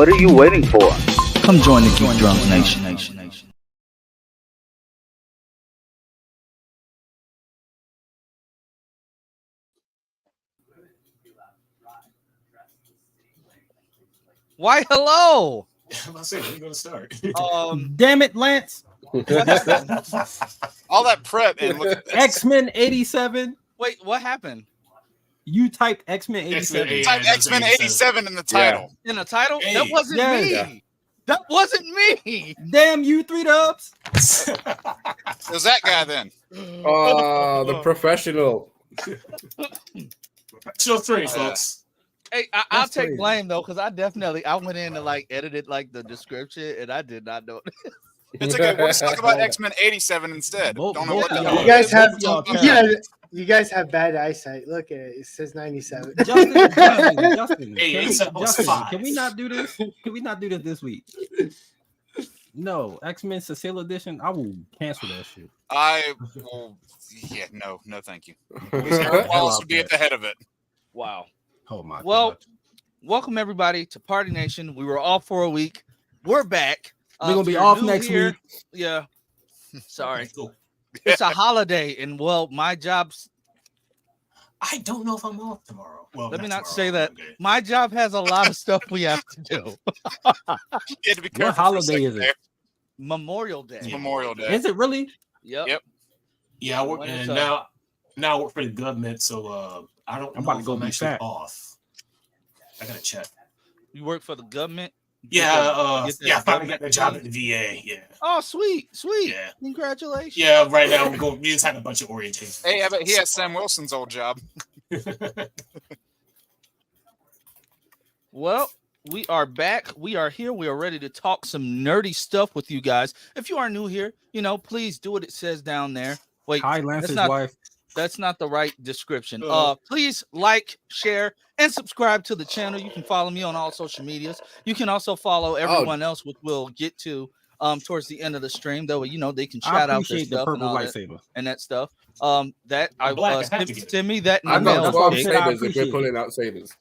What are you waiting for? Come join the Geek Drunk Nation. Why, hello. I'm about to say, when are you going to start? Damn it, Lance. All that prep and look at this. X-Men 87. Wait, what happened? You typed X-Men 87. X-Men, Type X-Men 87 in the title. In the title? Hey. That wasn't Yeah. me. Yeah. That wasn't me. Damn you, 3Dubs. It was that guy then. The professional. Show 3, folks. Hey, I'll That's take crazy. blame though, because I went in and like edited like the description, and I did not know. It's okay. We'll just talk about X-Men 87 instead. Both- Don't know both what of the y'all. hell. You guys have y'all you guys have bad eyesight. Look at it. It says 97. Justin. Hey, Can, 87 was Justin, 5. can we not do this? Can we not do this week? No, X-Men Cecile edition. I will cancel that shit. No, thank you. Eric Wallace would be at the head of it. Wow. Oh my Well, god. welcome everybody to Party Nation. We were off for a week. We're back. We're gonna if be you're off new next here- week. Yeah. Sorry. Cool. It's a holiday, and well, my job's. I don't know if I'm off tomorrow. Well, Let me not tomorrow. say that. Okay. My job has a lot of stuff we have to do. You had to be careful. What for a holiday second is it? there. Memorial Day. It's Memorial Day. Is it really? Yep. Yep. Yeah, I work, When it's and now I work for the government, so I don't I'm know about to if go I'm be actually fat. off. I gotta check. You work for the government? Yeah, Get that I finally got government the job thing? at the VA. Yeah, Oh, sweet. Yeah. Congratulations. yeah. Right now, we just had a bunch of orientation. Hey, I bet he has Sam Wilson's old job. Well, we are back. We are here. We are ready to talk some nerdy stuff with you guys. If you are new here, please do what it says down there. Wait, Hi, Lance's not- wife. that's not the right description. Please like, share, and subscribe to the channel. You can follow me on all social medias. You can also follow everyone else, which we'll get to towards the end of the stream. Though they can I shout out their appreciate the stuff and purple all that, lightsaber. and that stuff. That I I'm black, I have to get it. send me that in I know email. that's why I'm okay. sabers if we're appreciate pulling out sabers.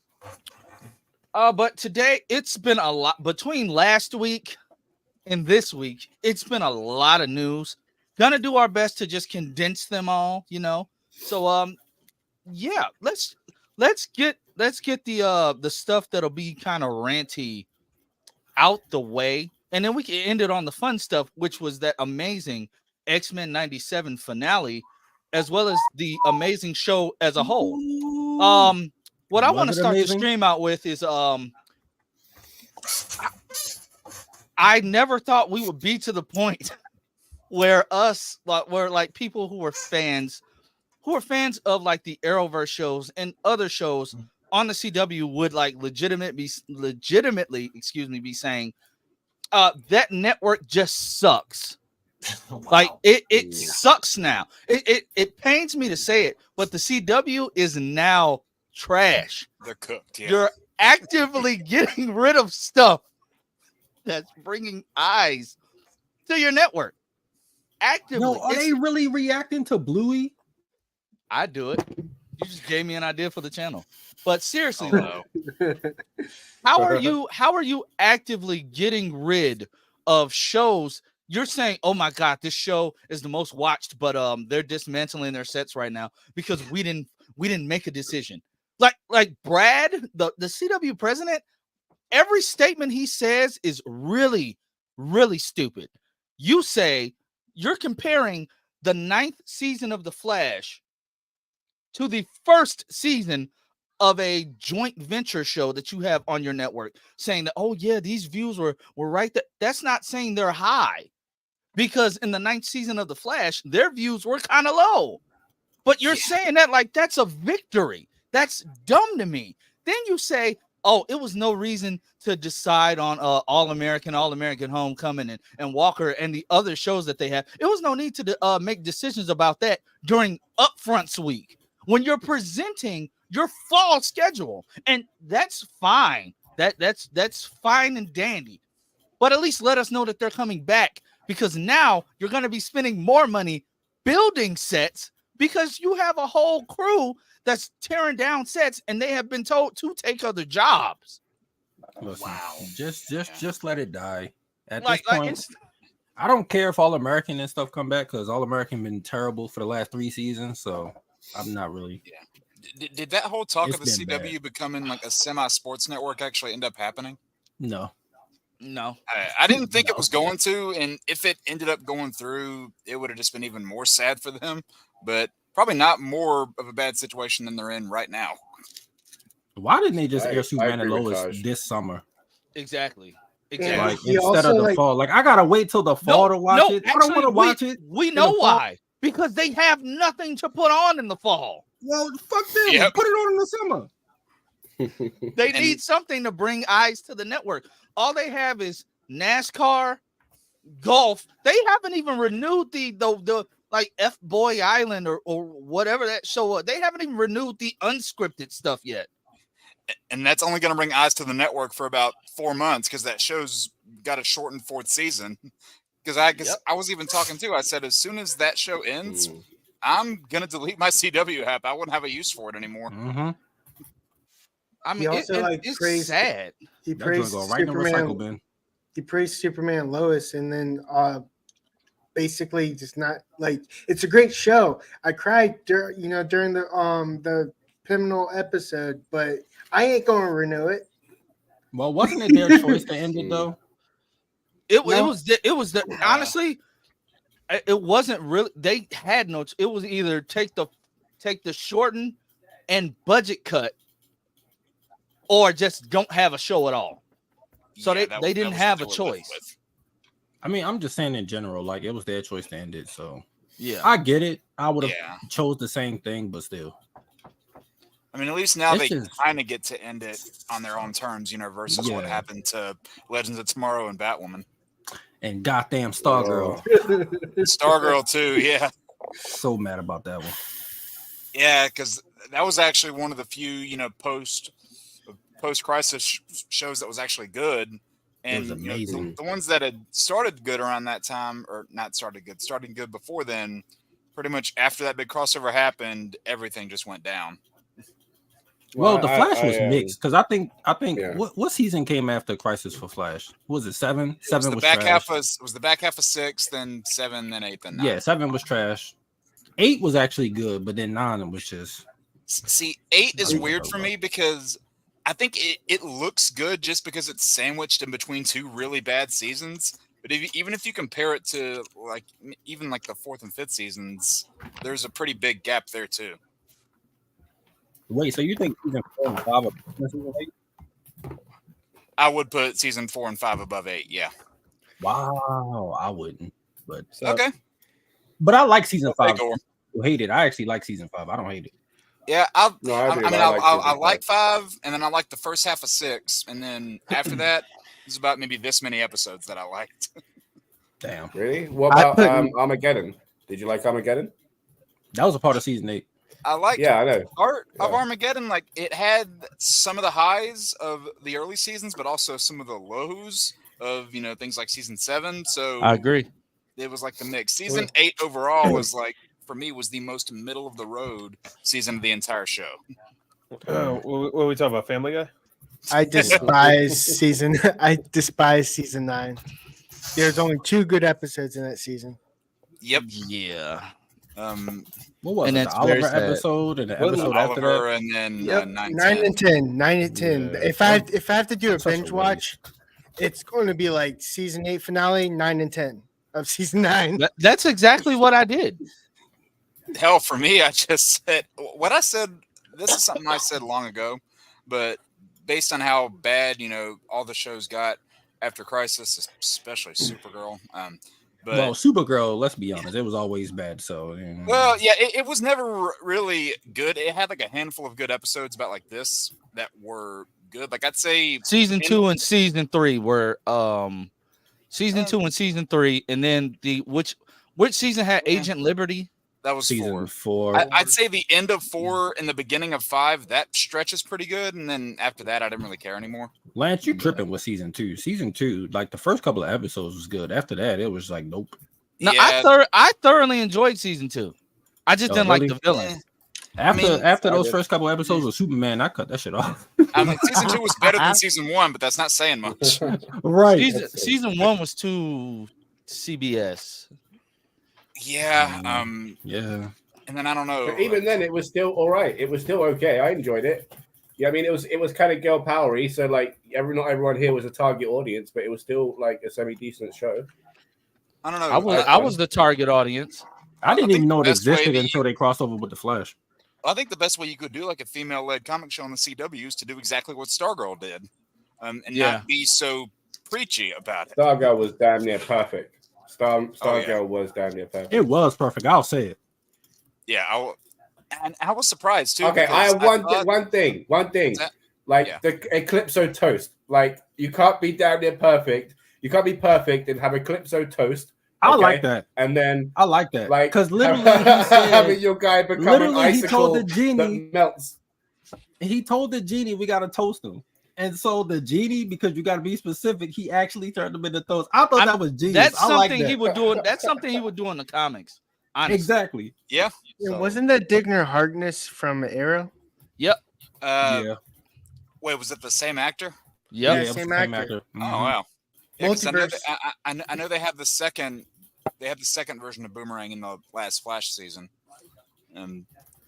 But today it's been a lot between last week and this week. It's been a lot of news. Gonna do our best to just condense them all, So yeah, let's get the stuff that'll be kind of ranty out the way, and then we can end it on the fun stuff, which was that amazing X-Men 97 finale, as well as the amazing show as a whole. What I Was want to it start the amazing? stream out with is I never thought we would be to the point where people who were fans of like the Arrowverse shows and other shows on the CW would like legitimately be saying that network just sucks. Wow. Like it sucks now. It pains me to say it, but the CW is now trash. They're cooked. Yeah. You're actively getting rid of stuff that's bringing eyes to your network. Actively. No, are they really reacting to Bluey? I do it. You just gave me an idea for the channel. But seriously, Oh, though, how are you actively getting rid of shows? You're saying, "Oh my God, this show is the most watched," but they're dismantling their sets right now because we didn't make a decision. Like Brad, the CW president, every statement he says is really, really stupid. You say you're comparing the 9th season of The Flash to the first season of a joint venture show that you have on your network, saying that, oh yeah, these views were right there. That's not saying they're high, because in the 9th season of The Flash, their views were kind of low. But you're saying that like that's a victory. That's dumb to me. Then you say, oh, it was no reason to decide on All American Homecoming and Walker and the other shows that they have. It was no need to make decisions about that during upfronts week when you're presenting your fall schedule, and that's fine. That's fine and dandy. But at least let us know that they're coming back, because now you're going to be spending more money building sets because you have a whole crew that's tearing down sets and they have been told to take other jobs. Listen, Wow. just let it die. At Like this point, it's I don't care if All American and stuff come back because All American been terrible for the last 3 seasons. So I'm not really. Did that whole talk It's of the been bad. CW becoming like a semi-sports network actually end up happening? No. no. I didn't think No. it was going to, and if it ended up going through, it would have just been even more sad for them. But probably not more of a bad situation than they're in right now. Why didn't they just I air Superman and agree with Lois Taj. this summer? Exactly. Yeah. Exactly. Like He instead also, of the like- fall. Like I gotta wait till the fall to watch it. I don't want to watch it. We in know the fall. why. Because they have nothing to put on in the fall. Well, fuck them. Yep. Put it on in the summer. They And- need something to bring eyes to the network. All they have is NASCAR, golf. They haven't even renewed the like F Boy Island or whatever that show was. They haven't even renewed the unscripted stuff yet. And that's only going to bring eyes to the network for about 4 months because that show's got a shortened 4th season. Because I was even talking too. I said as soon as that show ends, I'm gonna delete my CW app. I wouldn't have a use for it anymore. Mm-hmm. I He mean, also, like, it's praised- sad. He That praised joint go right in the recycle Superman. bin. He praised Superman and Lois, and then basically just not like it's a great show. I cried during the pivotal episode, but I ain't gonna renew it. Well, wasn't it their choice to end it though? It No. was honestly, it wasn't really. They had no. It was either take the shorten and budget cut, or just don't have a show at all. So Yeah, they didn't have a what they were left choice. with. I mean, I'm just saying in general, like it was their choice to end it. So Yeah, I get it. I would have Yeah. chose the same thing, but still. I mean, at least now It's they just- kind of get to end it on their own terms, versus what Yeah. happened to Legends of Tomorrow and Batwoman. And goddamn Stargirl. Stargirl too, yeah. So mad about that one. Yeah, because that was actually one of the few, post-crisis shows that was actually good. And was amazing. The ones that had started good around that time, or not started good before then, pretty much after that big crossover happened, everything just went down. Well, the Flash was I, mixed because I think yeah. what season came after Crisis for Flash? Was it 7? 7 was the back trash. was the back half of 6, then 7, then 8, then 9. Yeah, 7 was trash. 8 was actually good, but then 9 was just See, 8 is Yeah. weird for me because I think it looks good just because it's sandwiched in between 2 really bad seasons. But even if you compare it to even the 4th and 5th seasons, there's a pretty big gap there too. Wait. So you think season 4 and 5 are season 8? I would put season 4 and 5 above 8. Yeah. Wow, I wouldn't. But Okay. but I like season 5. Go. I hate it. I actually like season 5. I don't hate it. Yeah, I I like 5, and then I like the first half of 6, and then after that, there's about maybe this many episodes that I liked. Damn, Really? What I about put- Armageddon? Did you like Armageddon? that was a part of season 8. I liked Yeah, I know. part of Yeah. Armageddon. Like it had some of the highs of the early seasons, but also some of the lows of things like season 7. So agree. it was like the mix. Season 8 overall was for me was the most middle of the road season of the entire show. What are we talking about? Family Guy? I despise season. I despise season 9. There's only 2 good episodes in that season. Yep. Yeah. What was And it? that's The very Oliver sad. episode and the What is episode after that. Oliver and then Yep. 9, 9 10. and 10. 9 and 10. Yeah. If I have to do a Such a binge watch, it's going to be like season 8 finale, 9 and 10 of season 9. That's exactly what I did. Hell, for me, I just said what I said. This is something I said long ago, but based on how bad all the shows got after Crisis, especially Supergirl. But Well, Supergirl, let's be honest, it was always bad. So well, yeah, it was never really good. It had like a handful of good episodes about like this that were good. Like I'd say Season 2 and season 3 were season 2 and season 3, and then which season had Agent Liberty? that was season 4. 4. I'd say the end of 4 and the beginning of 5, that stretches pretty good, and then after that, I didn't really care anymore. Lance, you tripping with season 2. Season 2, like the first couple of episodes was good. After that, it was like nope. No, Yeah. I thoroughly enjoyed season 2. I just Oh, didn't really? like the villain. After those first couple episodes of Superman, I cut that shit off. I mean, season 2 was better than season 1, but that's not saying much. Right. Season 1 was too CBS. Yeah. Yeah. And then I don't know. But even then, it was still all right. It was still okay. I enjoyed it. Yeah, I mean, it was kind of girl powery. So like, not everyone here was a target audience, but it was still like a semi decent show. I don't know. I was the target audience. I didn't even know it best way existed that until they crossed over with the Flash. I think the best way you could do like a female-led comic show on the CW is to do exactly what Stargirl did, and not be so preachy about it. Stargirl was damn near perfect. Stargirl was damn near perfect. It was perfect. I'll say it. Yeah, I was surprised too. Okay, I have one thing. Like the Eclipso toast. Like you can't be damn near perfect. You can't be perfect and have Eclipso toast. I like that. And then I like that. Like because literally he said, having your guy become an icicle he told the genie that melts. He told the genie we gotta toast him. And so the genie, because you gotta be specific, he actually turned him into toast. I thought that was genius. That's something he would do. That's something he would do in the comics. Honestly. Exactly. Yeah. So. Wasn't that Digner Harkness from Arrow? Yep. Yeah. Wait, was it the same actor? Yep. Yeah, same actor. Oh wow. Yeah, Multiverse. I know they have the second. They have the second version of Boomerang in the last Flash season.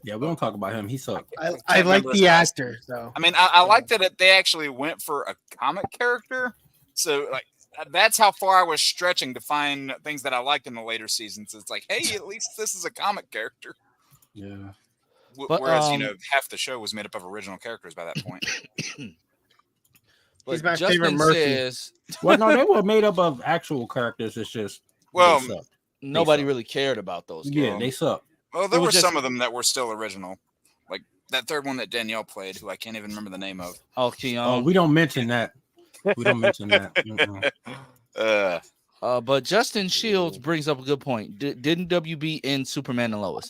Yeah, we don't talk about him. He sucked. I like the actor. So I mean, I like that they actually went for a comic character. So like that's how far I was stretching to find things that I liked in the later seasons. It's like, hey, at least this is a comic character. Yeah. Whereas half the show was made up of original characters by that point. He's my Justin favorite Murphy. Says, Well, no, they were made up of actual characters. It's just nobody really cared about those. Yeah, they suck. Well, there were some of them that were still original, like that third one that Danielle played, who I can't even remember the name of. Oh, Keon. Oh, we don't mention that. We don't mention that. But Justin Shields brings up a good point. Didn't WB end Superman and Lois?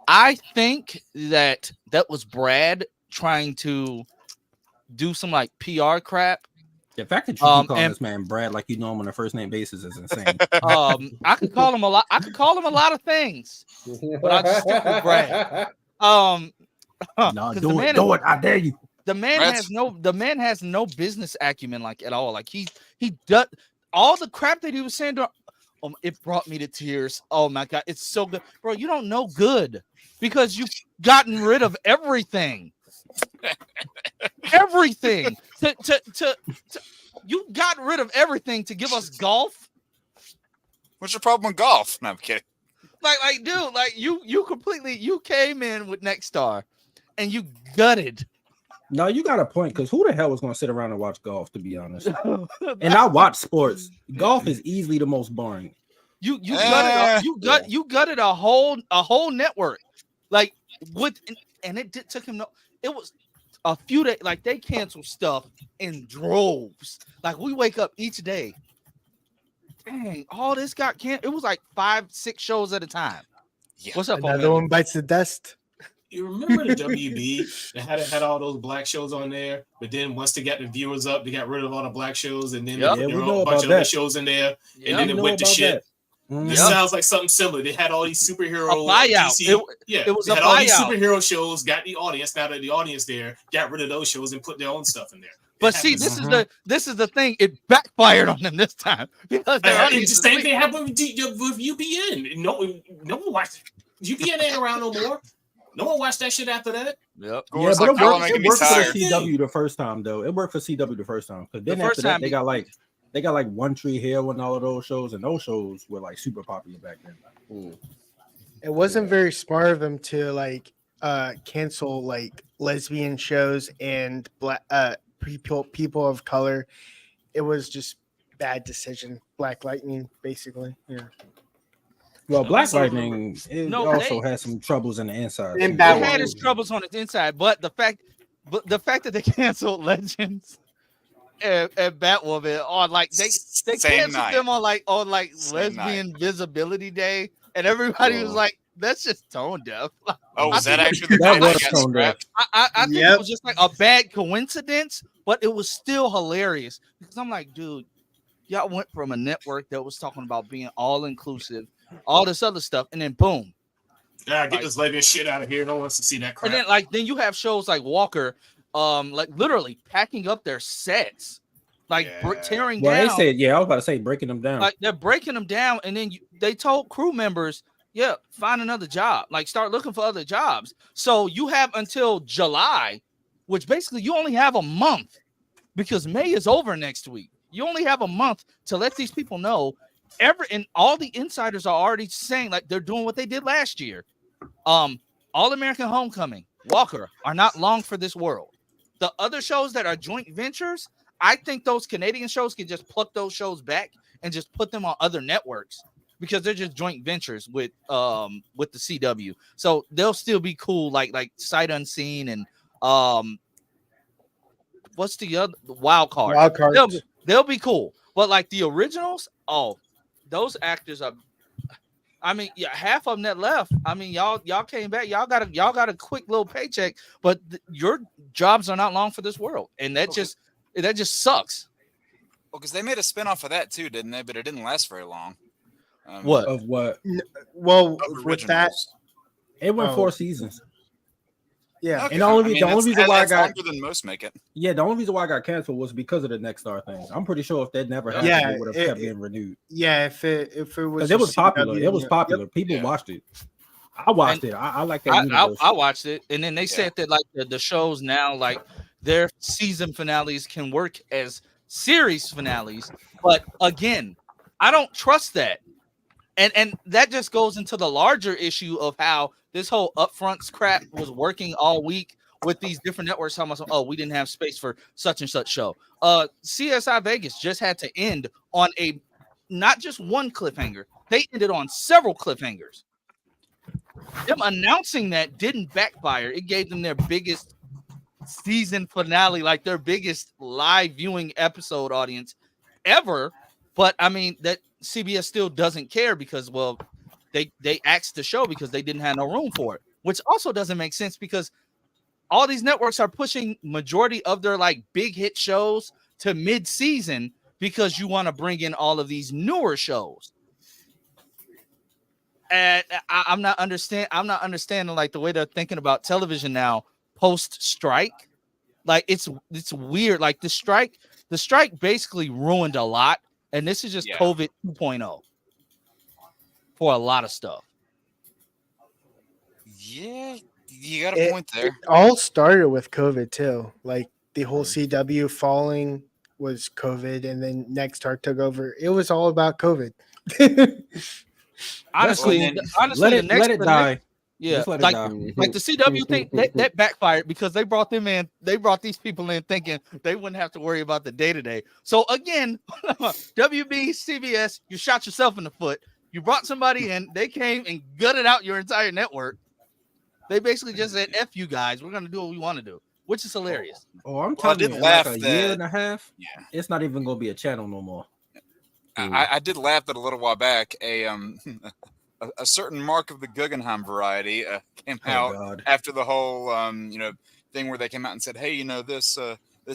I think that was Brad trying to do some like PR crap. The fact that you keep calling this man Brad like you know him on a first name basis is insane. I could call him a lot. I could call him a lot of things, but I'll just stick with Brad. No, do it. I dare you. The man has no business acumen like at all. Like he does all the crap that he was saying to. It brought me to tears. Oh my god, it's so good, bro. You don't know good because you've gotten rid of everything. Everything you got rid of everything to give us golf. What's your problem with golf? No, I'm kidding. Like, dude, like you came in with Next Star and you gutted. No, you got a point because who the hell was going to sit around and watch golf? To be honest, and I watch sports. Golf is easily the most boring. You gutted a whole network, like and it took him. It was a few days. Like they canceled stuff in droves. Like we wake up each day. Dang, all this got canceled. It was like 5-6 shows at a time. Yeah. What's up? Another one bites the dust. You remember the WB that had all those black shows on there, but then once they got the viewers up, they got rid of all the black shows, and then they put a bunch of other shows in there, and then it went to shit. It sounds like something similar. They had all these superhero buyout. It was all these superhero shows, got the audience. Now that the audience there, got rid of those shows and put their own stuff in there. But see, this is the thing. It backfired on them this time because the same thing happened with UBN. No one watched UBN ain't around no more. No one watched that shit after that. Yep. Yeah, but it worked for CW the first time though. It worked for CW the first time because then after that they got like One Tree Hill and all of those shows, and those shows were like super popular back then. It wasn't very smart of them to like cancel like lesbian shows and black people of color. It was just bad decision. Black Lightning, basically. Yeah. Well, Black Lightning also had some troubles in the inside. It had its troubles on its inside, but the fact that they canceled Legends and Batwoman on like they canceled them on like lesbian visibility day, and everybody was like, "That's just tone deaf." Oh, was that actually the day that got scrapped? I think it was just like a bad coincidence, but it was still hilarious because I'm like, dude, y'all went from a network that was talking about being all inclusive, all this other stuff, and then boom, Get this lesbian shit out of here. No one wants to see that crap. And then you have shows like Walker, like literally packing up their sets, like tearing down. They said, I was about to say breaking them down. Like they're breaking them down, and then they told crew members, find another job. Like start looking for other jobs. So you have until July, which basically you only have a month because May is over next week. You only have a month to let these people know. And all the insiders are already saying like they're doing what they did last year. All American Homecoming, Walker are not long for this world. The other shows that are joint ventures, I think those Canadian shows can just pluck those shows back and just put them on other networks because they're just joint ventures with the CW. So they'll still be cool, like Sight Unseen and what's the other Wild Card? Wild Cards. They'll be cool, but like the originals, those actors are. I mean, half of them that left. I mean, y'all came back. Y'all got a quick little paycheck, but your jobs are not long for this world, and that just sucks. Well, because they made a spinoff of that too, didn't they? But it didn't last very long. What? Of what? Well, with that, it went 4 seasons. Yeah, okay. And the only reason why I got longer than most make it. Yeah, the only reason why I got canceled was because of the Next Star thing. I'm pretty sure if that never happened, it would have kept being renewed. Yeah, if it was, it was popular. CW, it was popular. People watched it. I watched it. I like that. I watched it, and then they said that like the shows now, like their season finales can work as series finales. But again, I don't trust that, and that just goes into the larger issue of how this whole upfronts crap was working all week with these different networks. How much? Oh, we didn't have space for such and such show. CSI Vegas just had to end on a not just one cliffhanger. They ended on several cliffhangers. Them announcing that didn't backfire. It gave them their biggest season finale, like their biggest live viewing episode audience ever. But I mean, that CBS still doesn't care because, well, they axed the show because they didn't have no room for it, which also doesn't make sense because all these networks are pushing majority of their like big hit shows to mid-season because you want to bring in all of these newer shows. And I'm not understanding like the way they're thinking about television now post strike. Like it's weird. Like the strike basically ruined a lot, and this is just COVID 2.0 for a lot of stuff. Yeah, you got a point there. It all started with COVID too. Like the whole CW falling was COVID, and then Next Star took over. It was all about COVID. honestly, let it die. Yeah, like the CW thing that backfired because they brought them in. They brought these people in thinking they wouldn't have to worry about the day-to-day. So again, WB, CBS, you shot yourself in the foot. You brought somebody in. They came and gutted out your entire network. They basically just said, "F you guys. We're gonna do what we want to do," which is hilarious. I'm telling you, in like a year and a half, it's not even gonna be a channel no more. I did laugh that a little while back. A certain Mark of the Guggenheim variety came out after the whole thing where they came out and said, "Hey, this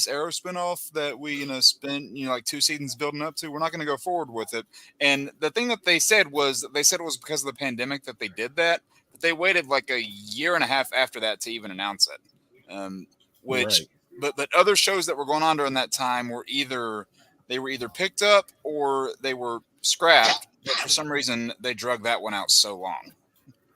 Arrow spinoff that we spent like 2 seasons building up to, we're not going to go forward with it." And the thing that they said was it was because of the pandemic that they did that. But they waited like a year and a half after that to even announce it. But other shows that were going on during that time were either picked up or they were scrapped. But for some reason, they drug that one out so long.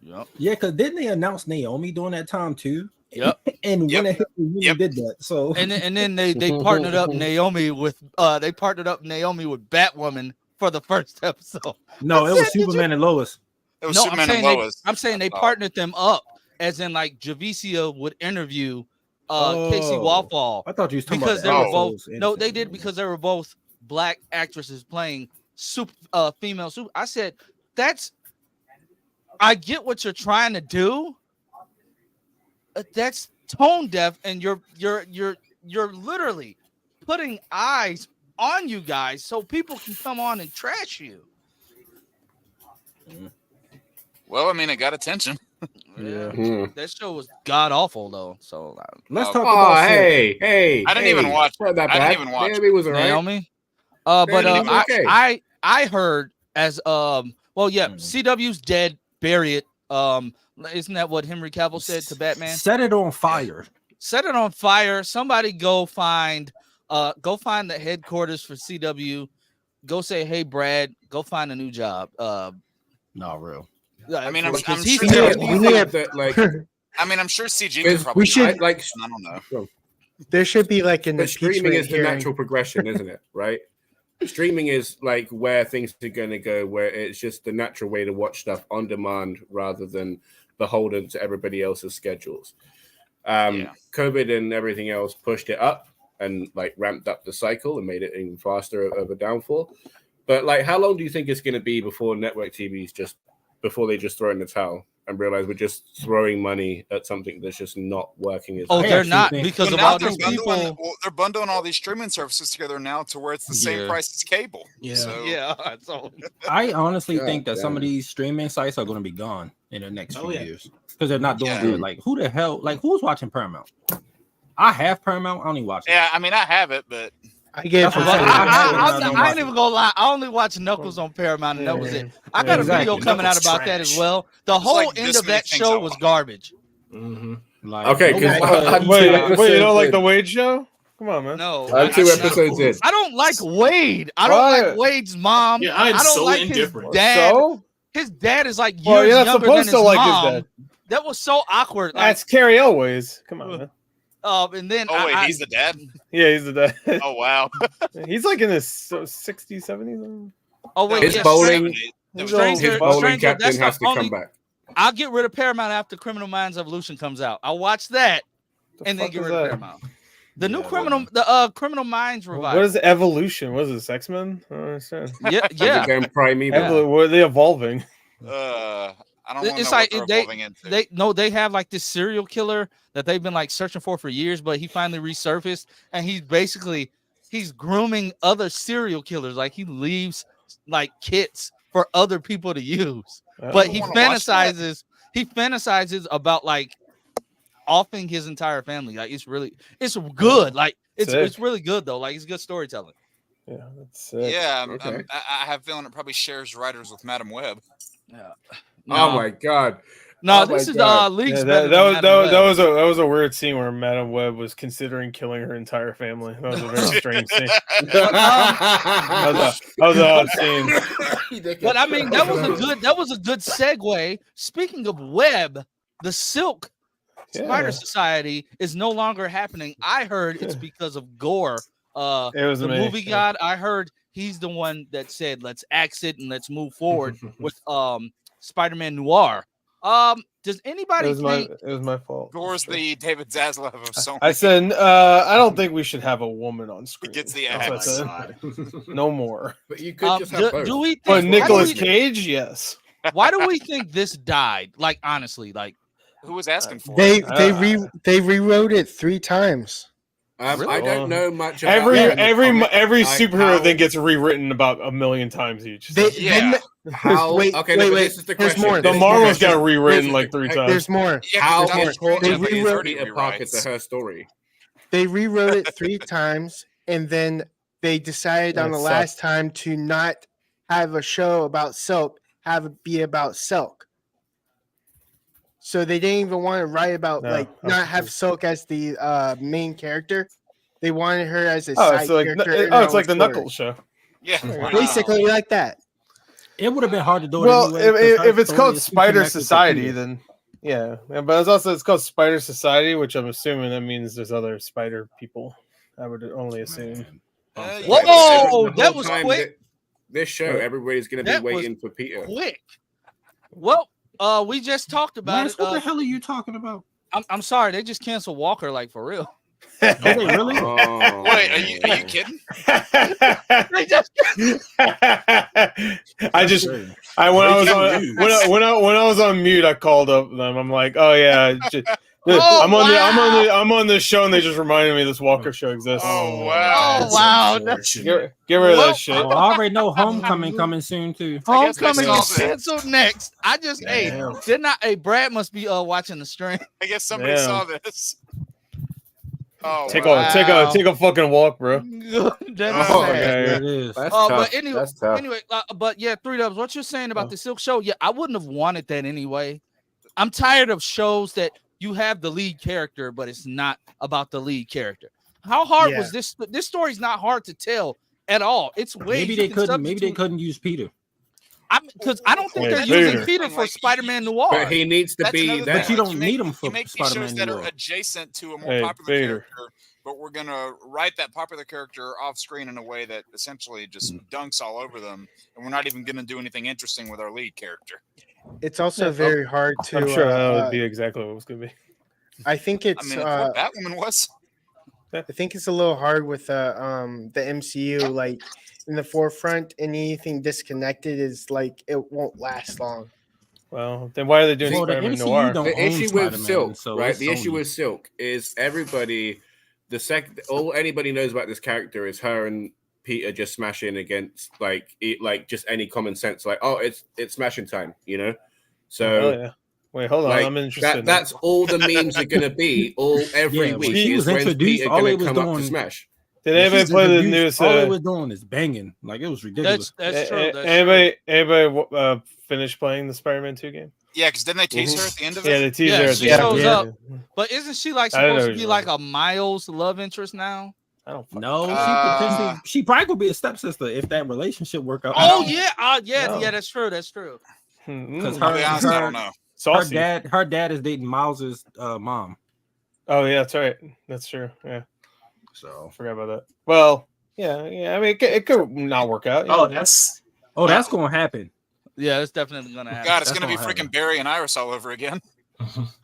Yep. Yeah, because didn't they announce Naomi during that time too? Yep. And when they really did that, so and then they partnered up Naomi with Batwoman for the first episode. No, it was Superman and Lois. It was Superman and Lois. I'm saying they partnered them up, as in like Javicia would interview Casey Wallfall. I thought you was talking because about they were both. No, they did because they were both black actresses playing female super. I said I get what you're trying to do. That's tone deaf, and you're literally putting eyes on you guys so people can come on and trash you. Well, I mean, it got attention. Yeah. That show was god awful though. So let's talk about. Hey! I didn't even watch. I didn't even watch. Naomi was alright. Naomi. I heard as CW's dead, bury it. Isn't that what Henry Cavill said to Batman? Set it on fire. Set it on fire. Somebody go find the headquarters for CW. Go say, hey, Brad, go find a new job. Not real. I mean, I'm he's sure terrible. I'm sure CG could probably. I don't know. There should be like an But streaming is the hearing. natural progression, isn't it? Right? Streaming is like where things are going to go, where it's just the natural way to watch stuff on demand rather than beholden to everybody else's schedules. COVID and everything else pushed it up and like ramped up the cycle and made it even faster of a downfall. But like, how long do you think it's going to be before network TVs before they just throw in the towel and realize we're just throwing money at something that's just not working? They're not, because of all these people. Well, they're bundling all these streaming services together now to where it's the same price as cable. Yeah. So, I honestly think that some of these streaming sites are going to be gone in the next few years because they're not doing good. Like, who the hell? Like, who's watching Paramount? I have Paramount. I only watch it. Yeah, I mean, I have it, but I ain't even gonna lie. I only watch Knuckles on Paramount, and that was it. I got a video coming out about that as well. The whole end of that show was garbage. Like, okay, wait, you don't like the Wade show? Come on, man. No, I'm 2 episodes in. I don't like Wade. I don't like Wade's mom. Yeah, I'm I don't so like indifferent. his dad. So? His dad is like years Well, you're not younger supposed than to his like mom. his dad. That was so awkward. That's Carrie Elways. Come on, man. And then he's the dad. Yeah, he's the dad. Oh wow, he's like in his 60s, 70s. Oh wait, his bowling that's captain has to come back. I'll get rid of Paramount after Criminal Minds Evolution comes out. I'll watch that and then get rid of Paramount. The new Criminal Minds revival. What is Evolution? What is this, X-Men? I don't understand. Yeah. What are they evolving? I don't know it's what like they're evolving into. they have like this serial killer that they've been like searching for years, but he finally resurfaced, and he's grooming other serial killers. Like, he leaves like kits for other people to use, but he fantasizes about like offing his entire family. Like, it's good. Like, it's really good though. Like, it's good storytelling. Yeah, that's sick. Yeah, okay. I have a feeling it probably shares writers with Madam Web. Yeah. Oh my god. No, this is leagues. That was a weird scene where Madam Web was considering killing her entire family. That was a very strange scene. that was an odd scene. But I mean, that was a good segue. Speaking of Web, the Silk Spider Society is no longer happening. I heard it's because of Gore. It was the movie god. I heard he's the one that said, let's axe it and let's move forward with Spider-Man Noir. Does anybody think it was my fault? Gore's the David Zaslav of Sony. I said I don't think we should have a woman on screen. It gets the axe. No more. But you could just have both. Do we think, but Nicolas Cage, yes. Why do we think this died? Like, honestly, like, who was asking for it? They rewrote it 3 times. Really? I don't know much about every superhero thing gets rewritten about 1 million times each. So. Wait. This is the question. More. The Marvels got rewritten like 3 times. There's more. How they rewrote a pocket to her story. They rewrote it 3 times, and then they decided on the last time to not have a show about Silk, have it be about Silk. So they didn't even want to write about not have Silk as the main character. They wanted her as a side character. It's like the Knuckles show. Yeah, basically like that. It would have been hard to do it. Well, anyway, if it's called Spider Society, then but it's called Spider Society, which I'm assuming that means there's other spider people. I would only assume. Whoa, that was quick. This show, everybody's going to be waiting for Peter. Quick. Well. We just talked about it. What the hell are you talking about? I'm sorry, they just canceled Walker, like, for real. Oh, they really? Wait, are you kidding? They just when I was on mute, I called up them. I'm like, oh yeah, I'm on this show, and they just reminded me this Walker show exists. Oh wow! Oh wow! Get rid of that shit. Well, I already know Homecoming coming soon too. Homecoming is canceled next. Brad must be watching the stream. I guess somebody saw this. Oh, take a fucking walk, bro. It is. But anyway, but yeah, 3 Dubs. What you're saying about the Silk show? Yeah, I wouldn't have wanted that anyway. I'm tired of shows that you have the lead character, but it's not about the lead character. How hard was this? This story's not hard to tell at all. It's ways maybe they couldn't use Peter. Because I don't think they're using Peter for Spider-Man Noir. But he needs to be there. But you don't need him for Spider-Man Noir. That are adjacent to a more popular character, but we're gonna write that popular character off screen in a way that essentially just dunks all over them, and we're not even gonna do anything interesting with our lead character. It's also very hard to. I'm sure that would be exactly what it was gonna be. I think it's. I mean, what Batwoman was. I think it's a little hard with the MCU, like in the forefront. Anything disconnected is like it won't last long. Well, then why are they doing Spider-Man Noir? The issue with Silk, right? The issue with Silk is everybody. All anybody knows about this character is her and Peter just smashing against like just any common sense. Like, oh, it's smashing time, you know. So wait, hold on, I'm interested. That's all the memes are gonna be every week. He was introduced. All he was doing to smash. Did anybody play the newest? All they was doing is banging. Like it was ridiculous. That's true. Anybody finish playing the Spider-Man 2 game? Yeah, because didn't they tease her at the end of it? Yeah, they tease her at the end. Shows up. But isn't she like supposed to be like a Miles love interest now? I don't know. She probably could be a stepsister if that relationship work out. Oh yeah, that's true. That's true. Because I don't know. Her dad is dating Miles's mom. Oh yeah, that's right. That's true. Yeah. So I forgot about that. Well, yeah. I mean, it could not work out. That's going to happen. Yeah, it's definitely going to happen. God, it's going to be freaking Barry and Iris all over again.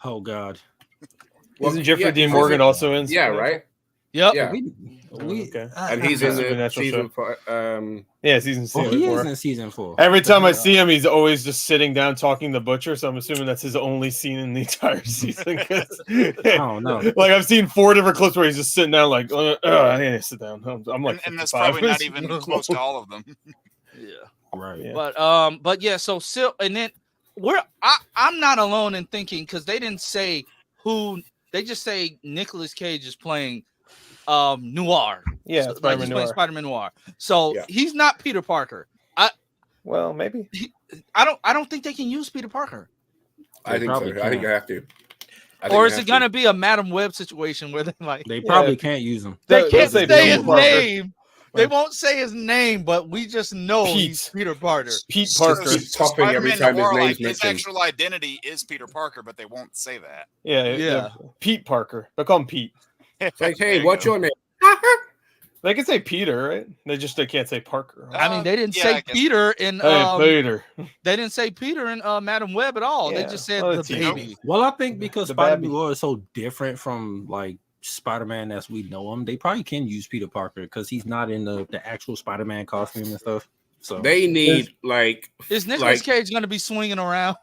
Oh God. Isn't Jeffrey Dean Morgan also in? Yeah, right. Yep. Yeah. Okay. And he's in the season 4. Season 4. He is in season 4. Every time I see him, he's always just sitting down talking to Butcher. So I'm assuming that's his only scene in the entire season. Oh no! Like I've seen 4 different clips where he's just sitting down, like, I need to sit down. I'm like, and that's probably not even close to all of them. Yeah. Right. Yeah. But yeah. So still, and then I'm not alone in thinking because they didn't say who. They just say Nicolas Cage is playing Noir. Yeah, so, like he's playing Spider-Man Noir. So he's not Peter Parker. Well, maybe. I don't think they can use Peter Parker. I think so. I think I have to. Or is it gonna be a Madam Web situation where they probably can't use him? They can't say his name. They won't say his name, but we just know he's Peter Parker. Pete Parker. He's popping every time his name's mentioned. His actual identity is Peter Parker, but they won't say that. Yeah. Pete Parker. They'll call him Pete. It's like, hey, what's your name? They can say Peter, right? They can't say Parker. I mean, they didn't say Peter in Peter. They didn't say Peter in Madam Web at all. They just said the baby. Well, I think because Spider-Man Noir is so different from like Spider-Man as we know him, they probably can use Peter Parker because he's not in the actual Spider-Man costume and stuff. So they need is Nicolas Cage going to be swinging around?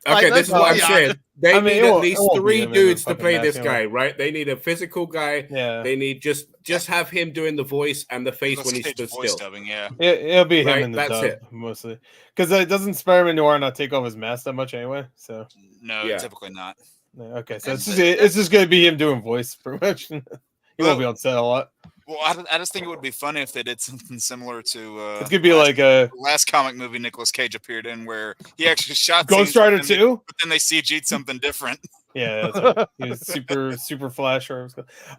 Okay, this is what I'm saying. They need at least 3 dudes to play this guy, right? They need a physical guy. Yeah. They need just have him doing the voice and the face when he stood still. Dubbing, yeah. It'll be him Right? in the That's dub it. mostly. Because doesn't Spider-Man Noir not take off his mask that much anyway? So no, typically not. Okay, so it's just gonna be him doing voice pretty much. He won't be on set a lot. Well, I just think it would be funny if they did something similar to it's gonna be like a last comic movie Nicolas Cage appeared in, where he actually shot Ghost Rider 2, but then they CG'd something different. Yeah, that's right. He was super Flash or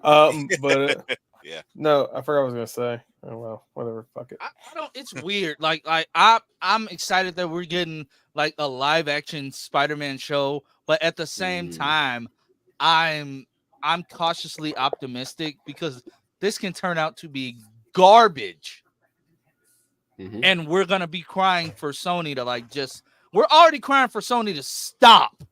but yeah. No, I forgot what I was gonna say. Oh well, whatever. Fuck it. I don't. It's weird. I'm excited that we're getting like a live action Spider-Man show, but at the same time, I'm cautiously optimistic because this can turn out to be garbage, and we're gonna be crying for Sony to we're already crying for Sony to stop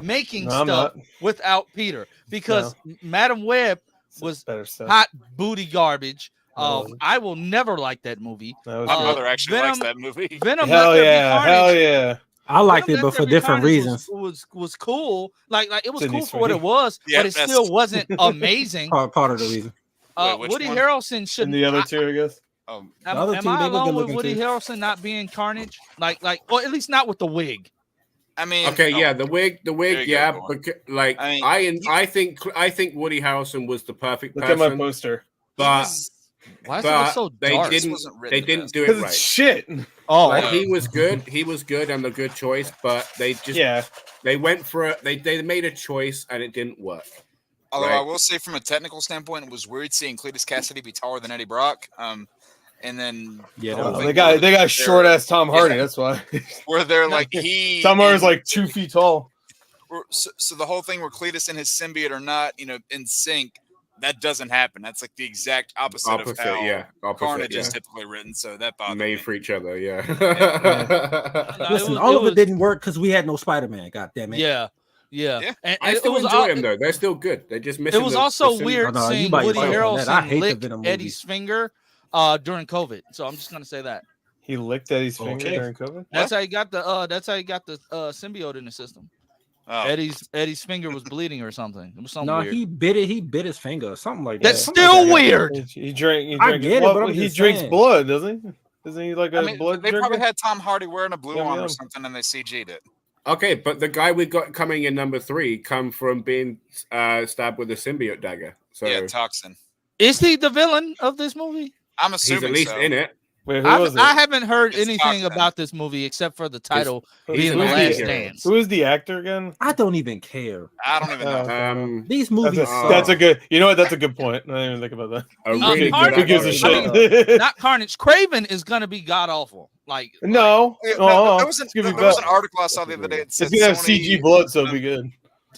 making stuff without Peter because Madam Web was hot booty garbage. I will never like that movie. My mother actually likes that movie. Venom. Hell yeah. I liked it, but for different reasons. Was cool. Like it was cool for what it was, but it still wasn't amazing. Part of the reason. Woody Harrelson should. And the other two, I guess. Am I alone with Woody Harrelson not being Carnage? Or at least not with the wig. I mean, okay, the wig, yeah, but I think Woody Harrelson was the perfect person. Look at my poster. But Why is it look so dark? They didn't do it Because right. it's shit. Oh, Like, he was good. He was good and a good choice, but they just they went for it. They made a choice and it didn't work. Although I will say, from a technical standpoint, it was weird seeing Cletus Cassidy be taller than Eddie Brock. And then they got short ass Tom Hardy. That's why. Where they're like Tom Hardy's like 2 feet tall. So the whole thing where Cletus and his symbiote are not, in sync, that doesn't happen. That's like the exact opposite of how Carnage is typically written. So that bothered me. Made for each other, Listen, all of it didn't work because we had no Spider-Man. God damn it. Yeah. And I still enjoy them though. They're still good. They just missing. It was also weird seeing Woody Harrelson lick Venom Eddie's finger during COVID. So I'm just gonna say that he licked Eddie's finger during COVID. That's how he got the symbiote in the system. Oh. Eddie's finger was bleeding or something. It was something weird. He bit it. He bit his finger. Something like that. That's something still like weird. He drank. I get it, but he drinks blood, doesn't he? Isn't he like a blood They drinker? probably had Tom Hardy wearing a blue arm or something, and they CG'd it. Okay, but the guy we got coming in number 3 come from being stabbed with a symbiote dagger. So yeah, Toxin. Is he the villain of this movie? I'm assuming he's at least in it. Wait, who was it? I haven't heard anything Toxin. About this movie except for the title He's being The Last Dance. Who is the actor again? I don't even care. I don't even know. These movies. That's a good. You know what? That's a good point. I didn't even think about that. Who gives a shit? Not Carnage. Craven is gonna be god awful. Like no. There was an article I saw the other day. It said it's gonna have CG blood, so it'll be good.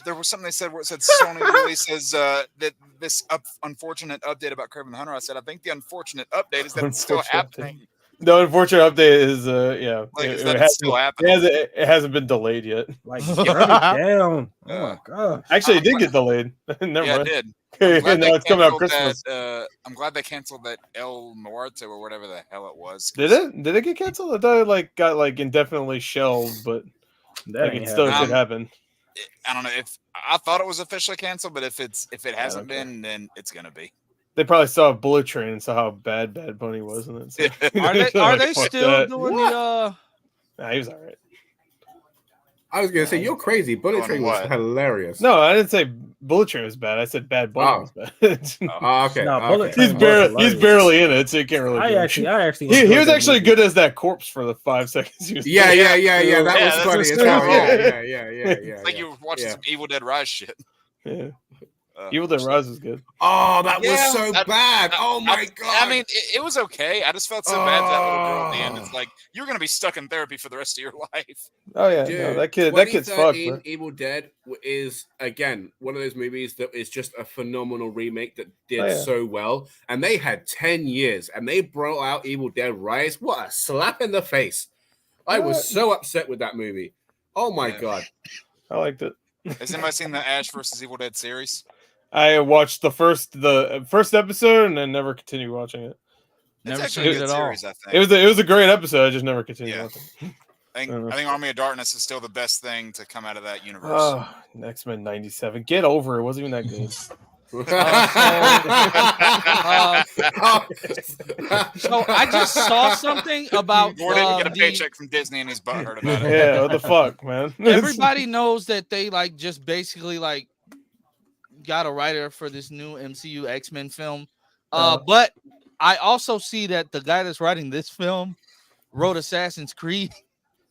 There was something they said where it said Sony releases that this unfortunate update about Craven the Hunter. I said I think the unfortunate update is that it's still happening. The unfortunate update is it's still happening. It hasn't been delayed yet. Like down. Oh my god! Actually, it did get delayed. Never mind. It did. Now it's coming out Christmas. I'm glad they canceled that El Muerto or whatever the hell it was. Did it? Did it get canceled? I thought it got indefinitely shelved, but it still could happen. I don't know if I thought it was officially canceled, but if it hasn't been, then it's gonna be. They probably saw Bullet Train and saw how bad Bad Bunny was, and so are they still doing the? Nah, he was all right. I was gonna say you're crazy. Bullet Train was hilarious. No, I didn't say Bullet Train was bad. I said Bad Bunny was bad. Okay. No, Bullet he's barely in it, so you can't really. I actually. He was actually good as that corpse for the 5 seconds. Yeah. That was funny as hell. Yeah. It's like you were watching some Evil Dead Rise shit. Yeah. Evil Dead Rise was good. Oh, that was so bad. Oh my god. I mean, it was okay. I just felt so bad for that little girl at the end. It's like you're gonna be stuck in therapy for the rest of your life. Oh yeah, dude, no, that kid's fucked. Man. Evil Dead is again one of those movies that is just a phenomenal remake that did so well. And they had 10 years, and they brought out Evil Dead Rise. What a slap in the face! I was so upset with that movie. Oh my god, I liked it. Has anybody seen the Ash vs. Evil Dead series? I watched the first episode and then never continued watching it. It's actually a good series, I think. It was a great episode. I just never continued watching it. I think Army of Darkness is still the best thing to come out of that universe. Oh, X-Men 97. Get over it. It wasn't even that good. So I just saw something about Gordon get a paycheck from Disney and he's butthurt about it. Yeah, what the fuck, man? Everybody knows that they just basically got a writer for this new MCU X-Men film. But I also see that the guy that's writing this film wrote Assassin's Creed.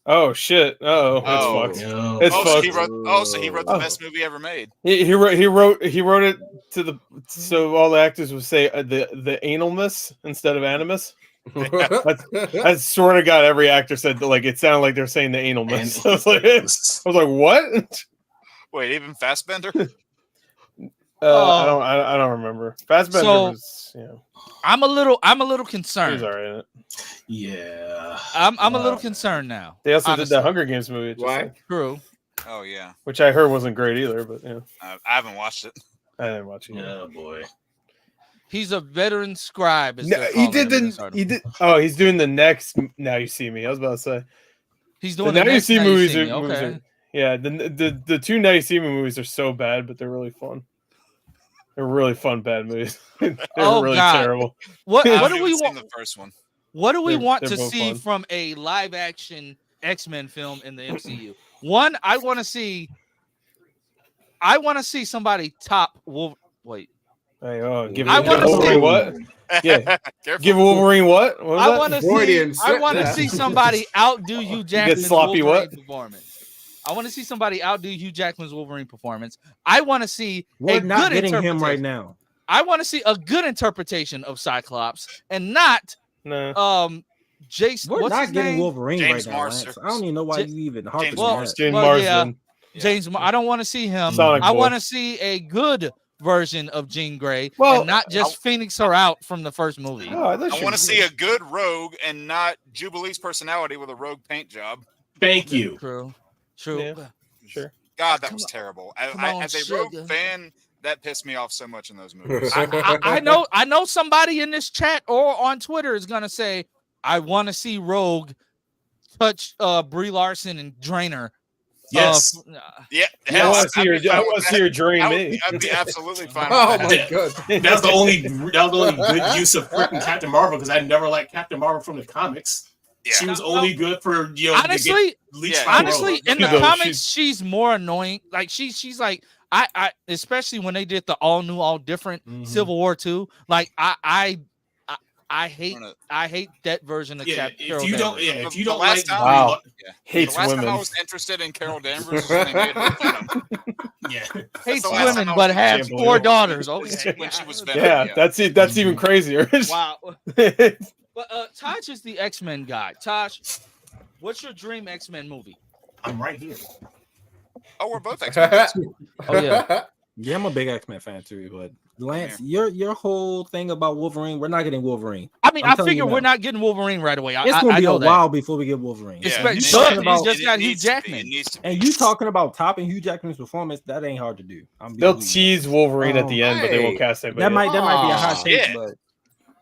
Oh shit! It's fucked. No. It's fucked. So he wrote the best movie ever made. He wrote it so all the actors would say the analness instead of animus. I swear to God, every actor said it sounded like they're saying the analness. I was like, what? Wait, even Fassbender? I don't remember. Fassbender was, I'm a little concerned. He was alright in it. Yeah. I'm a little concerned now. They also did the Hunger Games movie. Why? True. Oh yeah. Which I heard wasn't great either, but I haven't watched it. I didn't watch it. Oh boy. He's a veteran scribe. He did. Oh, he's doing the next Now You See Me. I was about to say. He's doing the the Now You See movies. Okay. Yeah, the 2 Now You See Me movies are so bad, but they're really fun. They're really fun bad movies. They're really terrible. What do we want? The first one. What do we want to see from a live action X-Men film in the MCU? One, I want to see somebody top Wolverine. Wait, Hey, give I wanna Wolverine see- what? Yeah, Careful. give Wolverine what? What was I that? want to Freudian see. I slip want to there. see somebody outdo Hugh Jackman's sloppy Wolverine what? performance. I want to see somebody outdo Hugh Jackman's Wolverine performance. I want to see We're a not good getting him interpretation. right now. I want to see a good interpretation of Cyclops and not No. Jason. We're what's not his getting name? Wolverine James right now, Marsden. Lance. I don't even know why you even harping James on that. Marsden. James Marsden. James. I don't want to see him. Sonic I Boy. want to see a good version of Jean Grey, Well, and not just Phoenix her out from the first movie. Oh, I want to see a good Rogue and not Jubilee's personality with a Rogue paint job. Thank you. True. Yeah, sure. God, that was terrible. on, As a sugar. Rogue fan, that pissed me off so much in those movies. I know somebody in this chat or on Twitter is gonna say, I want to see Rogue touch Brie Larson and drain her. Yes. Yeah, I want to see her drain me. I'd be absolutely fine. Oh with my that. god. That was the only good use of freaking Captain Marvel because I never liked Captain Marvel from the comics. Yeah. She was only good for honestly, Rogue. in the Though, comics, she's more annoying. Like she's like I especially when they did the all new, all different Civil War 2. Like I hate that version of Carol Danvers. If you don't the like last Wow. the last women. time I was interested in Carol Danvers was when they made her Venom. Hates the last women time I but was has interested 4 in daughters. When Okay. she was Venom. Yeah, that's even crazier. Wow. But Tosh is the X-Men guy. Tosh, what's your dream X-Men movie? I'm right here. Oh, we're both X-Men. Oh yeah, yeah. I'm a big X-Men fan too. But Lance, your whole thing about Wolverine, we're not getting Wolverine. I mean, I'm I telling figure you we're now. not getting Wolverine right away. It's I gonna be know a that. while before we get Wolverine. Yeah, Especially- it He's about- just got Hugh needs to be. Jackman. It needs to be. And you talking about topping Hugh Jackman's performance, that ain't hard to do. They'll tease Wolverine at the end, but they won't Hey, cast anybody. That might be a hot Aw, take, shit. but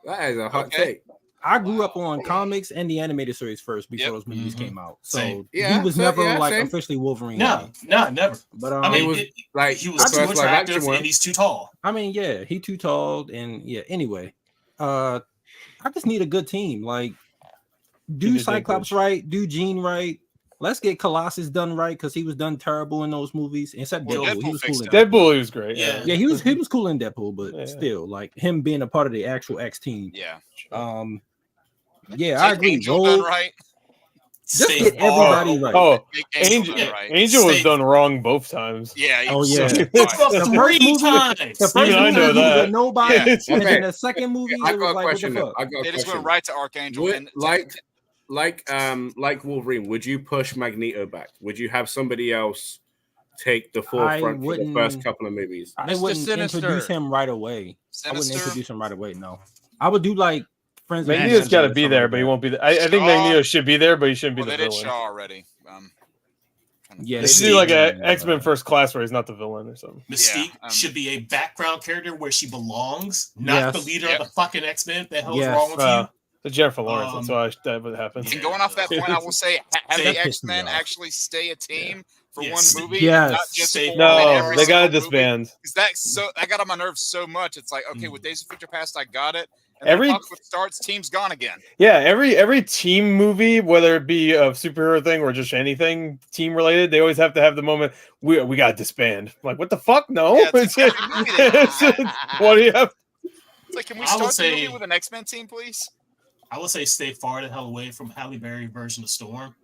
That is a hot Okay. take. I grew up on comics and the animated series first before those movies came out. So Same. Yeah, he was so- never yeah, like same. officially Wolverine. No, never. But I mean, It was like he was the too first live attractive action one. and he's too tall. I mean, yeah, he too tall, and yeah. Anyway, I just need a good team. Like, do Peter Cyclops Dinklage. right, do Jean right. Let's get Colossus done right because he was done terrible in those movies. Except Well, Deadpool, Deadpool he was cool fixed in it. Deadpool. Deadpool, he was great. Yeah. Yeah, he was cool in Deadpool, but Yeah. still, like him being a part of the actual X team. Yeah. Yeah, I Take agree. Angel done Rogue, right. just Stay get far everybody away. right. Oh, Make Angel Angel, done right. Angel was Stay- done wrong both times. Yeah. he Oh, was yeah. so It's fine. the The three first movie- times. The first Even I movie know he was that. with nobody, Yeah. and Okay. then the second movie, I it was got a like, what the question. Though. fuck? I got a They just question. went right to Archangel. Would, and like Wolverine, would you push Magneto back? Would you have somebody else take the I forefront for the wouldn't- first couple of movies? I Mr. wouldn't Sinister. introduce him right away. I wouldn't Sinister. introduce him right away. No, I would do like Friends. of Magneto's got to Avengers or be something there, like but he that. won't be there. I think Shaw. Magneto should be there, but he shouldn't be Well, the they did villain. Shaw already. Yeah, They they should did. do like a Yeah. X-Men First Class where he's not the villain or something. Mystique Yeah, should be a background character where she belongs, not Yes. the leader Yep. of the fucking X-Men. What the hell's Yes. wrong with you? The Jennifer Lawrence. That's why that would happen. And going off that point, I will say, have That the pissed me X-Men off. actually stay a team for Yes. one movie, Yes. not just Stay- for No, every they got to single movie. disband. Because that got on my nerves so much. It's like, okay, with Days of Future Past, I got it. And Every- then Apocalypse starts, team's gone again. Yeah, every team movie, whether it be a superhero thing or just anything team related, they always have to have the moment we got to disband. I'm like, what the fuck? No. Yeah, it's like, every movie they- What do you have? It's like, can we I would start the movie say- with an X-Men team, please? I would say stay far the hell away from Halle Berry version of Storm.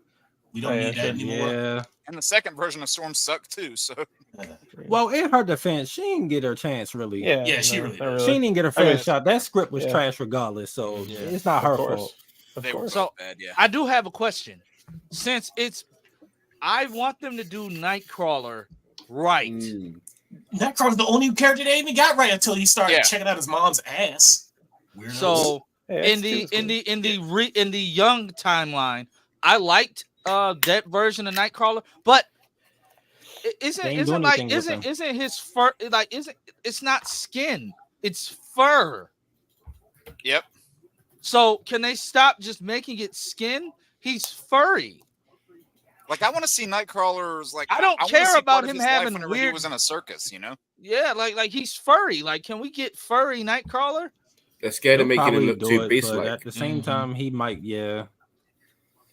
We don't Oh, yeah, need that sure. anymore. Yeah. And the second version of Storm sucked too. So Well, in her defense, she didn't get her chance really. Yeah, she really not does. She didn't get her fair mean, shot. That script was yeah. trash regardless, so Yeah. it's not her Of course. fault. Of they were course. so bad. Yeah. I do have a question. Since I want them to do Nightcrawler right. Nightcrawler's the only character they even got right until he started Yeah. checking out his mom's ass. Weirdos. So Hey, in the young timeline, I liked that version of Nightcrawler, but isn't They ain't doing anything with isn't his fur like it's not skin, it's fur. Yep. So can they stop just making it skin? He's furry. Like, I want to see Nightcrawler's. Like, I don't wanna care see about part of him his life having whenever he weird- was in a circus. You know. Yeah, like he's furry. Like, can we get furry Nightcrawler? They're scared of They'll making him probably look do too it, beast-like. but at the same time, he might, yeah.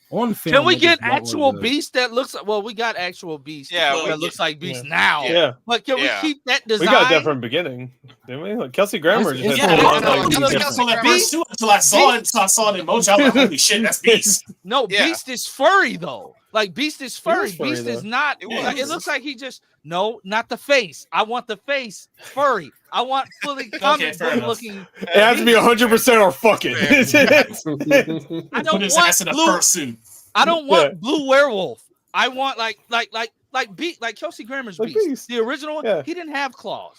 On film, Can we niggas get don't actual look good. Beast that looks like? Well, we got actual Beast. Yeah, that looks like Beast yeah. now. Yeah. But can Yeah. we keep that We design? got that from the beginning, didn't we? Like Kelsey Grammer It's- just it's had full full on, on, like, like, Beast. Beast. I saw that first too until I saw it. So I saw it in motion. I was like, holy shit, that's Beast. No, Yeah. Beast is furry though. Like Beast is furry. furry, Beast is though. not. It looks like he just not the face. I want the face furry. I want fully comic fair book enough. looking. It has to be 100% or fuck it. I Put don't his want ass in a blue. fursuit. I don't want Yeah. blue werewolf. I want like Kelsey Grammer's Like Beast. Beast. The original one, Yeah. he didn't have claws.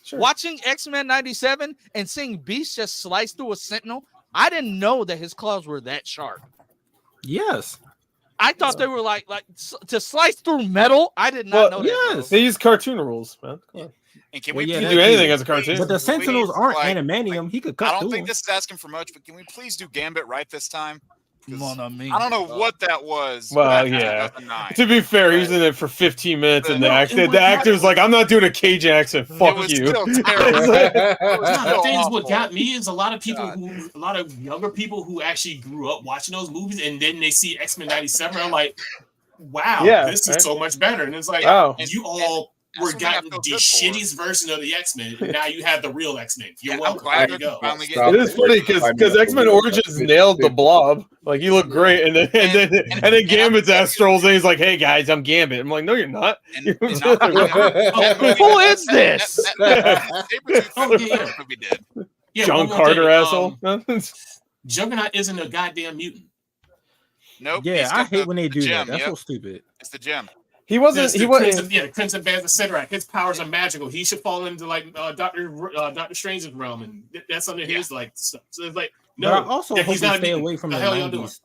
Sure. Watching X-Men 97 and seeing Beast just slice through a Sentinel, I didn't know that his claws were that sharp. Yes. I thought they were like to slice through metal. I did not know that. Yes. They use cartoon rules, man. Come on. And can Well, we yeah, You please- can do anything as a cartoon. But the Sentinels aren't like, animanium. He could cut I don't through think them. this is asking for much, but can we please do Gambit right this time? 'Cause Mon ami. I don't know what that was. Well, back in yeah. 2009. To be fair, he's in it for 15 minutes, and No, the actor's like, "I'm not doing a Cajun accent. It Fuck was you." still terrible. No, It the was thing is, awful. what got me is a lot of God. younger people who actually grew up watching those movies, and then they see X-Men 97. I'm like, wow, Yeah, this is right? so much better. And it's like, Wow. you all were that's something I gotten feel the good for. shittiest version of the X-Men, and now you have the real X-Men. You're I'm welcome. glad There you they're go. finally Stop. getting It is funny because X-Men Origins nailed the Blob. Like he looked great, and then Gambit's ass strolls in. He's like, "Hey guys, I'm Gambit." I'm like, "No, you're not." and not Who is this? Oh, yeah. movie did. Yeah, John one more Carter thing, asshole. Juggernaut isn't a goddamn mutant. Nope. Yeah, he's I got hate when they the do gem, that. That's yep. so stupid. It's the gem. He wasn't. Yes, He the wasn't. Crimson, the Crimson Bands of Sidorak. His powers are magical. He should fall into like Doctor Strange's realm, and that's under his like stuff. So it's like no. But I also yeah, hope he's they not a stay mutant. away from the hell y'all doing? 90s.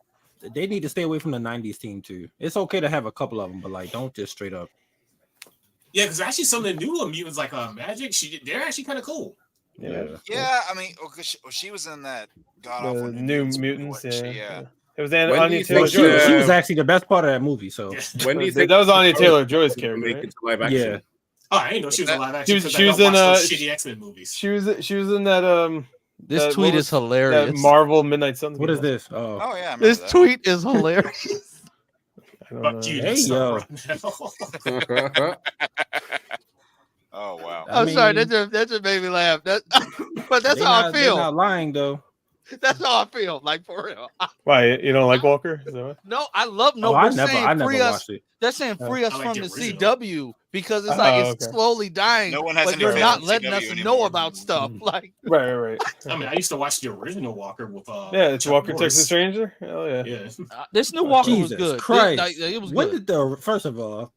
They need to stay away from the 90s team too. It's okay to have a couple of them, but like don't just straight up. Yeah, because actually some of the newer mutants like Magic, they're actually kind of cool. Yeah. Yeah, I mean, she was in that god awful The New Mutants. wasn't she? Yeah. It was When do Anya you Taylor think She Joy. was actually the best part of that movie. So When do you That think was Anya Taylor Joy's character. make Right? it to live action? yeah, Oh, I didn't know she was a live action. She was- because she I was don't in, watch those uh, shitty X-Men movies. She was in that This what tweet was is hilarious. that Marvel Midnight Suns. what is game. this? Oh, Oh yeah, I This remember that. tweet is hilarious. I don't Fuck know. you, Hey, that's yo. so Oh wow. I I'm sorry, mean, that just made me laugh. But that's they how not, I they're feel. not lying though. That's how I feel. Like for real. Why you don't like Walker? Is that why? No, I love Oh, I they're never saying watched it. They're saying free us I like from the the original. CW because it's Oh, like it's okay. slowly dying. No one has but any you're faith not in letting CW us know anymore. about stuff. Like Right. I mean, I used to watch the original Walker with Yeah, it's Chuck Walker Norris. Texas Ranger. Oh yeah. Yeah. this new Walker was Jesus good. Christ! It was When good. did the first of all?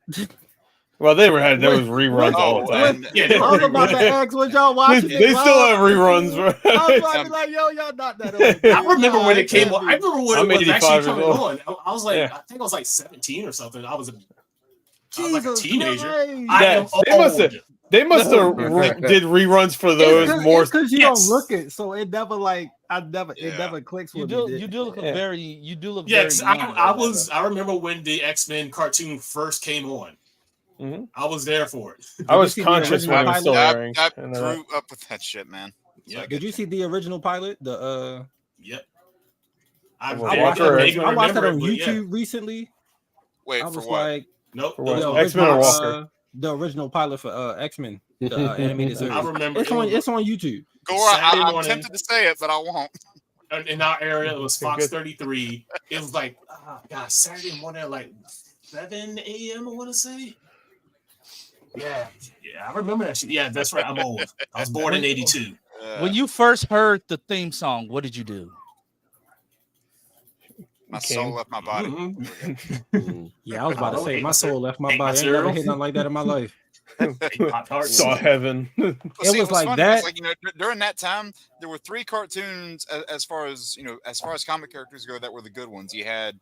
Well, there was reruns Oh, all the time. and- Yeah, they I was were about to reruns. ask what y'all They, watching. they still have reruns, bro. I was about to be like, yo, y'all not that old. I remember when it came on. I remember when I'm it was 85 actually years coming old. on. I was like, Yeah. I think I was like 17 or something. I was like a Jesus teenager. Christ. I am Yeah, they must have old. did reruns for those more. because you Yes. don't look it, so it never like it never clicks You with do me. you do look Yeah. very you do look Yeah, very 'cause young. I remember when the X-Men cartoon first came on. Mhm. I was there for it. I was see the conscious when it was original still pilot? airing. I I know that. grew up with that shit, man. Yeah. Did you see the original pilot? The Yep. I Well, I vaguely watched, Walker, maybe I watched that remember on it, but YouTube recently. Wait I for was what? like, Nope. For what? the X-Men or original, Walker? the original pilot for X-Men, the animated series. I remember It's on YouTube. Gora, Saturday I'm morning. tempted to say it, but I won't. in our area. It was Fox Good. 33. It was like, God, Saturday morning at like 7 a.m. I want to say. Yeah, I remember that shit. Yeah, that's right. I'm old. I was born in '82. When you first heard the theme song, what did you do? My soul left my body. Mhm. Yeah, I was about to say my soul left my Ate my body. I ain't never cereal. hit nothing like that in my life. Pop tarts. Saw heaven. Well, It see, was like funny, that. is, like, you know, during that time, there were 3 cartoons as far as comic characters go that were the good ones. You had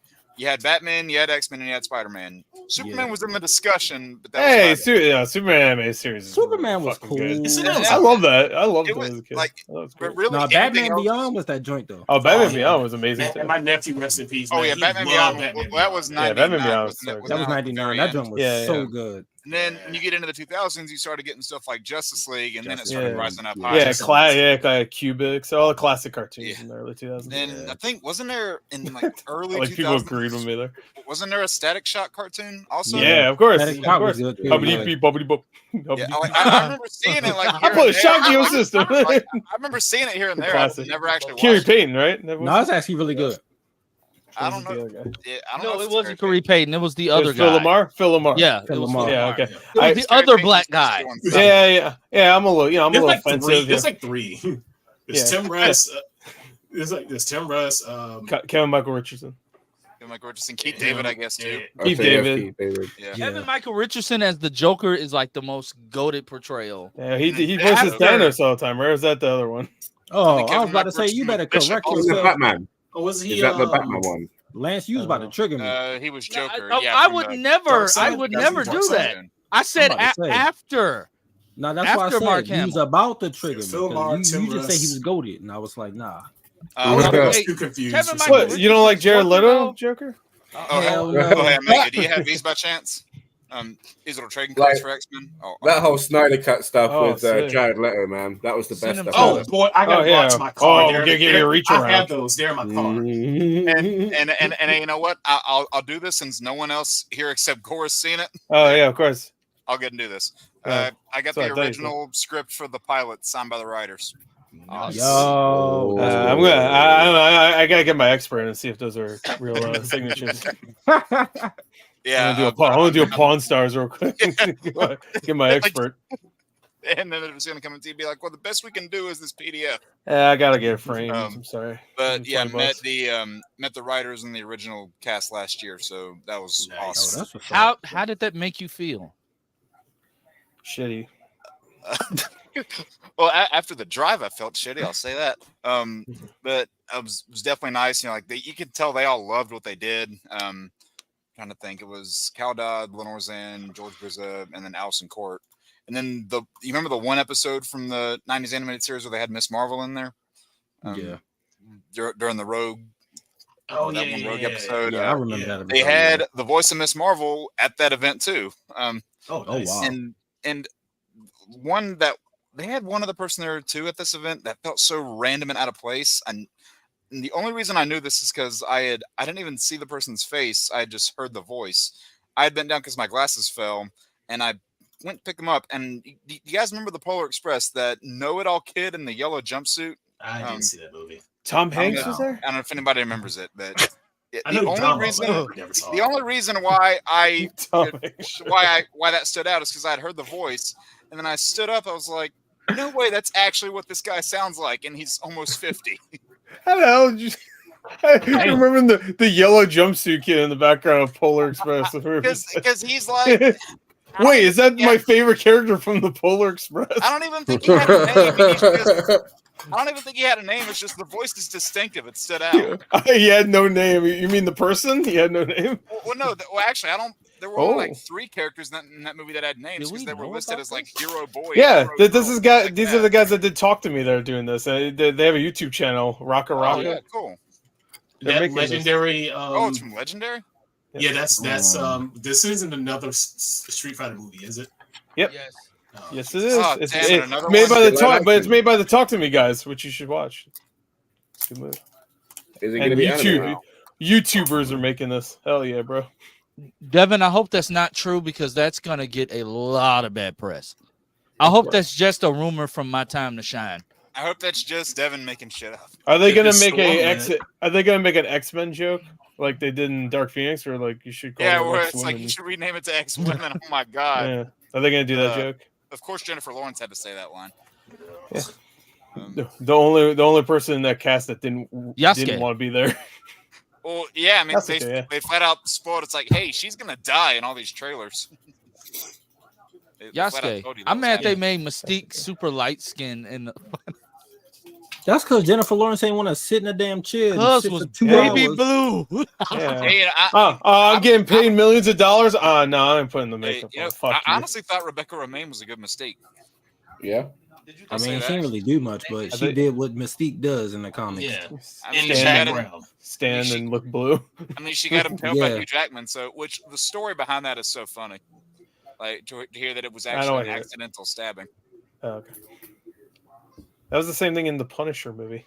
Batman, you had X-Men, and you had Spider-Man. Superman Yeah. was in the discussion, but that Hey, was about it. Superman animated series. Is Superman really was fucking cool. good. Yes, it Yeah. is. I love that. I loved It it was, as a kid. like, That was but great. really, No, anything Batman else- Beyond was that joint though. Oh, Batman yeah. Beyond was amazing. And too. my nephew, rest in peace. Oh man. yeah, He Batman loved Beyond. Batman Well, that was Yeah, 99. Batman Beyond wasn't was so it? good. Was That was at the 99. very That end? joint was Yeah, so yeah. good. And then when you get into the 2000s, you started getting stuff like Justice League, and then it started rising up higher. Yeah, Cubics, all the classic cartoons in the early 2000s. And I think wasn't there in like early like 2000s? People agreed with me there. Wasn't there a Static Shock cartoon also? Yeah, of course. Static Shock was good, too. I remember seeing it like I put a shock to your system. I remember seeing it here and there. Classic. I never actually Kerry watched Payton, right? No, it's actually really good. I don't know. No, it wasn't Kerry Payton. It was the other guy. Phil Lamar. Yeah, Phil Lamar. Yeah, okay. It was the other black guy. Yeah. I'm a little offensive. There's like three. There's Tim Russ. There's Tim Russ. Kevin Michael Richardson. Keith David, I guess too. Keith David. Kevin Michael Richardson as the Joker is like the most goated portrayal. Yeah, he voices Thanos all the time. Or is that the other one? Oh, I was about to say you better correct yourself. Batman. Oh, was he? Is that the Batman one? Lance, you was about to trigger me. He was Joker. I would never do that. I said after. No, that's why I said he was about to trigger me. You just say he was goated, and I was like, nah. Too confused. What, you don't like Jared Leto, Joker? Hell no. Mega, do you have these by chance? These little trading cards for X-Men. That whole Snyder Cut stuff with Jared Leto, man, that was the best stuff. Oh boy, I gotta watch my car. We're gonna give you a reach around. I have those. They're in my car. And you know what? I'll do this since no one else here except Gore has seen it. Oh yeah, of course. I'll get and do this. I got the original script for the pilot signed by the writers. Yo, I'm gonna. I don't know. I gotta get my expert and see if those are real signatures. Yeah, I'm gonna do a Pawn Stars real quick. Get my expert. And then it was gonna come and be like, well, the best we can do is this PDF. Yeah, I gotta get it framed. I'm sorry. But yeah, met the writers and the original cast last year, so that was awesome. How did that make you feel? Shitty. Well, after the drive, I felt shitty. I'll say that. But it was definitely nice. You know, like you could tell they all loved what they did. Trying to think, it was Cal Dodd, Lenore Zan, George Brizza, and then Alison Court. And then you remember the one episode from the 90s animated series where they had Miss Marvel in there? During the Rogue. Oh, that one Rogue episode. Yeah, I remember that. They had the voice of Miss Marvel at that event too. Nice. Wow. And one that they had one other person there too at this event that felt so random and out of place. And the only reason I knew this is because I didn't even see the person's face. I had just heard the voice. I had bent down because my glasses fell, and I went to pick them up. And you guys remember the Polar Express, that know-it-all kid in the yellow jumpsuit? I didn't see that movie. Tom Hanks was there? I don't know if anybody remembers it, but the only reason why why that stood out is because I had heard the voice, and then I stood up. I was like, no way, that's actually what this guy sounds like, and he's almost 50. How the hell did you? I remember the yellow jumpsuit kid in the background of Polar Express. Because he's like, wait, is that my favorite character from the Polar Express? I don't even think he had a name. I don't even think he had a name. It's just the voice is distinctive. It stood out. He had no name. You mean the person? He had no name? Well, no. Actually, I don't. There were only like 3 characters in that movie that had names because they were listed as like Hero Boy. Yeah, these are the guys that did Talk to Me that are doing this. They have a YouTube channel, Rocka Rocka. Oh, yeah, cool. That legendary. It's from Legendary. Yeah, that's this isn't another Street Fighter movie, is it? Yep. Yes. Yes, it is. It's another made one? by the Talk, but it's made by the Talk to Me guys, which you should watch. Good move. Is it And going to be animated? YouTubers are making this. Hell yeah, bro. Devin, I hope that's not true because that's gonna get a lot of bad press. I hope that's just a rumor from my time to shine. I hope that's just Devin making shit up. Are they gonna make Are they gonna make an X-Men joke like they did in Dark Phoenix, or like you should call it where it's X-Women? like you should rename it to X-Women. Oh my god. Yeah. Are they gonna do that joke? Of course, Jennifer Lawrence had to say that line. Yeah. The only person in that cast that didn't want to be there. Well, yeah, I mean, they flat out spoiled. It's like, hey, she's gonna die in all these trailers. Yasuke, I'm mad they made Mystique super light skin in the. That's because Jennifer Lawrence ain't want to sit in a damn chair. Cuz was baby blue. Yeah. Hey, I'm getting paid millions of dollars. No, I'm putting the makeup on. Fuck I honestly thought Rebecca Romaine was a good mistake. Yeah. I mean, she didn't really do much, but she did what Mystique does in the comics. Yeah. Stand and look blue. I mean, she got him killed by Hugh Jackman, which the story behind that is so funny. Like to hear that it was I don't actually wanna an hear it. accidental stabbing. Oh, okay. That was the same thing in the Punisher movie.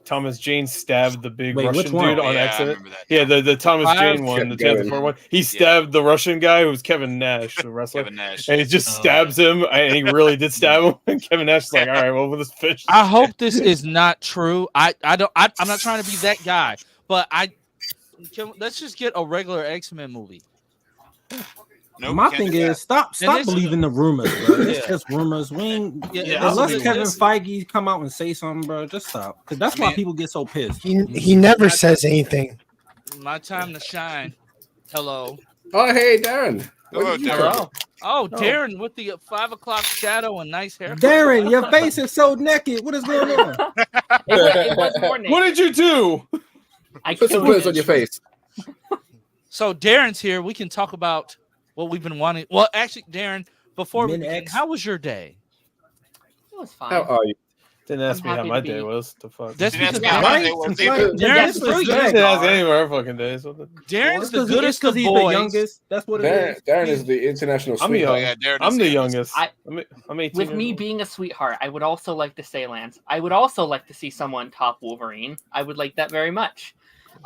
Thomas Jane stabbed the big Wait, which Russian one? dude Oh, on yeah, I accident. remember that Yeah, now. the Thomas Five? Jane one, the Kept going. 2004 one. He stabbed the Russian guy who was Kevin Nash, the wrestler. Kevin Nash. And he just stabs him, and he really did stab him. And Kevin Nash is like, "All right, well, we'll just finish." I hope this is not true. I'm not trying to be that guy, but let's just get a regular X-Men movie. Nope, My can't thing do that. is stop this- believing the rumors, bro. It's Yeah. just rumors. We ain't Yeah, unless this- Kevin this- Feige come out and say something, bro. Just stop, because that's I why mean- people get so pissed. He never says anything. My time to shine. Hello. Oh, hey, Darren. Hello, What did you Darren. cook? Oh, Darren with the 5 o'clock shadow and nice haircut. Darren, your face is so naked. What is going on? It was more naked. What did you do? I Put some killed words it. on your face. So Darren's here. We can talk about what we've been wanting. Well, actually, Darren, before we Min begin, X. how was your day? It was fine. How are you? Didn't ask I'm me how happy my to day be- was. The fuck. That's Didn't because ask me how Right? they were It's either. like- Darren's Yes, brilliant. Didn't ask any of our fucking days. What the- Darren's It's the 'cause goodest he's of the boys. youngest. That's what it Darren, is. Darren is the international I'm young. sweetheart. Yeah, Darren I'm is the the youngest. I- I'm 18. With years me old. being a sweetheart, I would also like to say, Lance, I would also like to see someone top Wolverine. I would like that very much.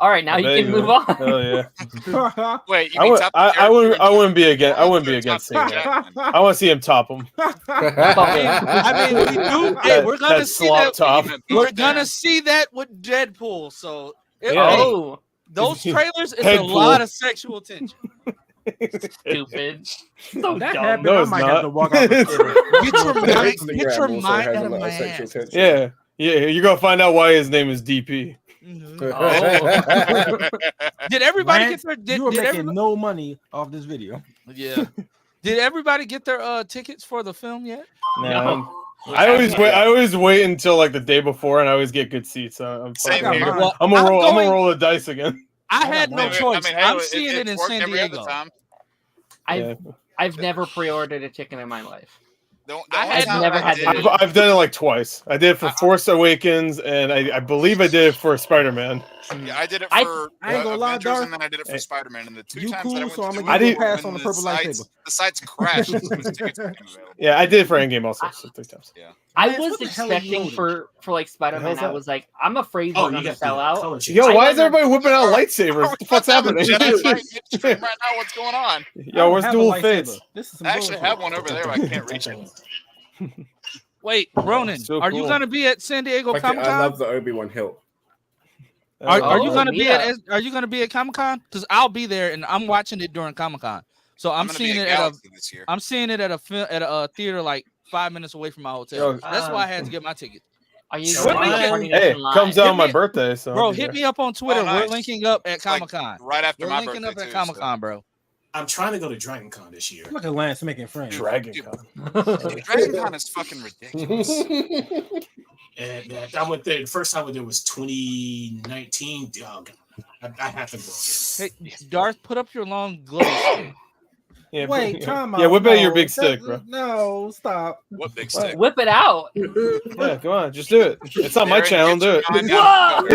All right, now I you bet can you move would. on. Hell yeah. Wait, you I mean would. top I character wouldn't. I in wouldn't be against. I Jones wouldn't be or against top seeing that. Jackman? I want to see him top him. I mean, we do. Hey, we're gonna That see slop that. top. We're gonna see that with Deadpool. So, Yeah. hey, Oh, those trailers is a Deadpool. lot of sexual tension. stupid. So That dumb. happened. No, I it's might not. have to walk out the store. Get your mind, Instagram get your also mind has out a of lot my of sexual ass. tension. Yeah. Yeah. You're gonna find out why his name is DP. Oh. Did everybody Lance, get their? Did, you are did making everybody, no money off this video. yeah. Did everybody get their tickets for the film yet? No. I always wait until like the day before, and I always get good seats. So I'm Same fucking- here. Well, I'm gonna roll. I'm going- gonna roll the dice again. I had no I mean, choice. hey, I'm it- seeing it in it's worked San every other Diego. time. I've never pre-ordered a ticket in my life. The I only had time never I had did to it- do I've done it like twice. I did it for Force Awakens, and I believe I did it for Spider-Man. Yeah, I did it I- for I ain't gonna lie, Avengers, Darth. and then I did it for Hey. Spider-Man. And the two You times cool, that I went so to I'm do gonna it, give you a pass when on the purple lightsaber. The sites crashed as soon as tickets became available. Yeah, I did it for Endgame also, so 3 times. I Lance, was what the hell are you expecting loading? for like Spider-Man. hell's I that? was like, I'm afraid Oh, we're you gonna got sell the out. color change. Yo, I why is never- everybody whipping out lightsabers? What the fuck's happening? Jedi Knight stream right now. What's going on? I Yo, don't where's have a Dual lightsaber. Fates? This is some I actually bullshit. have one over there, but I can't reach it. Wait, Ronan, So are you cool. gonna be at San Diego Like, Comic I Con? love the Obi-Wan hilt. Are you Oh, gonna be yeah. Are you gonna be at Comic Con? Because I'll be there and I'm watching it during Comic Con. So I'm gonna be seeing at it at a Galaxy this year. I'm seeing it at a theater like 5 minutes away from my hotel. Yo, That's why I had to get my ticket. Are you What going the to heck? Party Hey, Nation Live? comes out on my me- birthday, so Bro, I'll be hit there. me up on Twitter. Oh, nice. We're linking up at It's like Comic Con. right after We're my linking birthday up at too, Comic Con, so. bro. I'm trying to go to Dragon Con this year. Look at Lance making friends. Dragon Dude. Con. Dragon Con is fucking ridiculous. And I went there. The first time I went there was 2019. Oh, God. I have to go. Hey, Darth, put up your long glow stick. Yeah, Wait, time out. Yeah, whip out your No, big that- stick, bro. No, stop. What big stick? Whip it out. Yeah, come on, just do it. It's on my Darren, channel. get Do your it. mind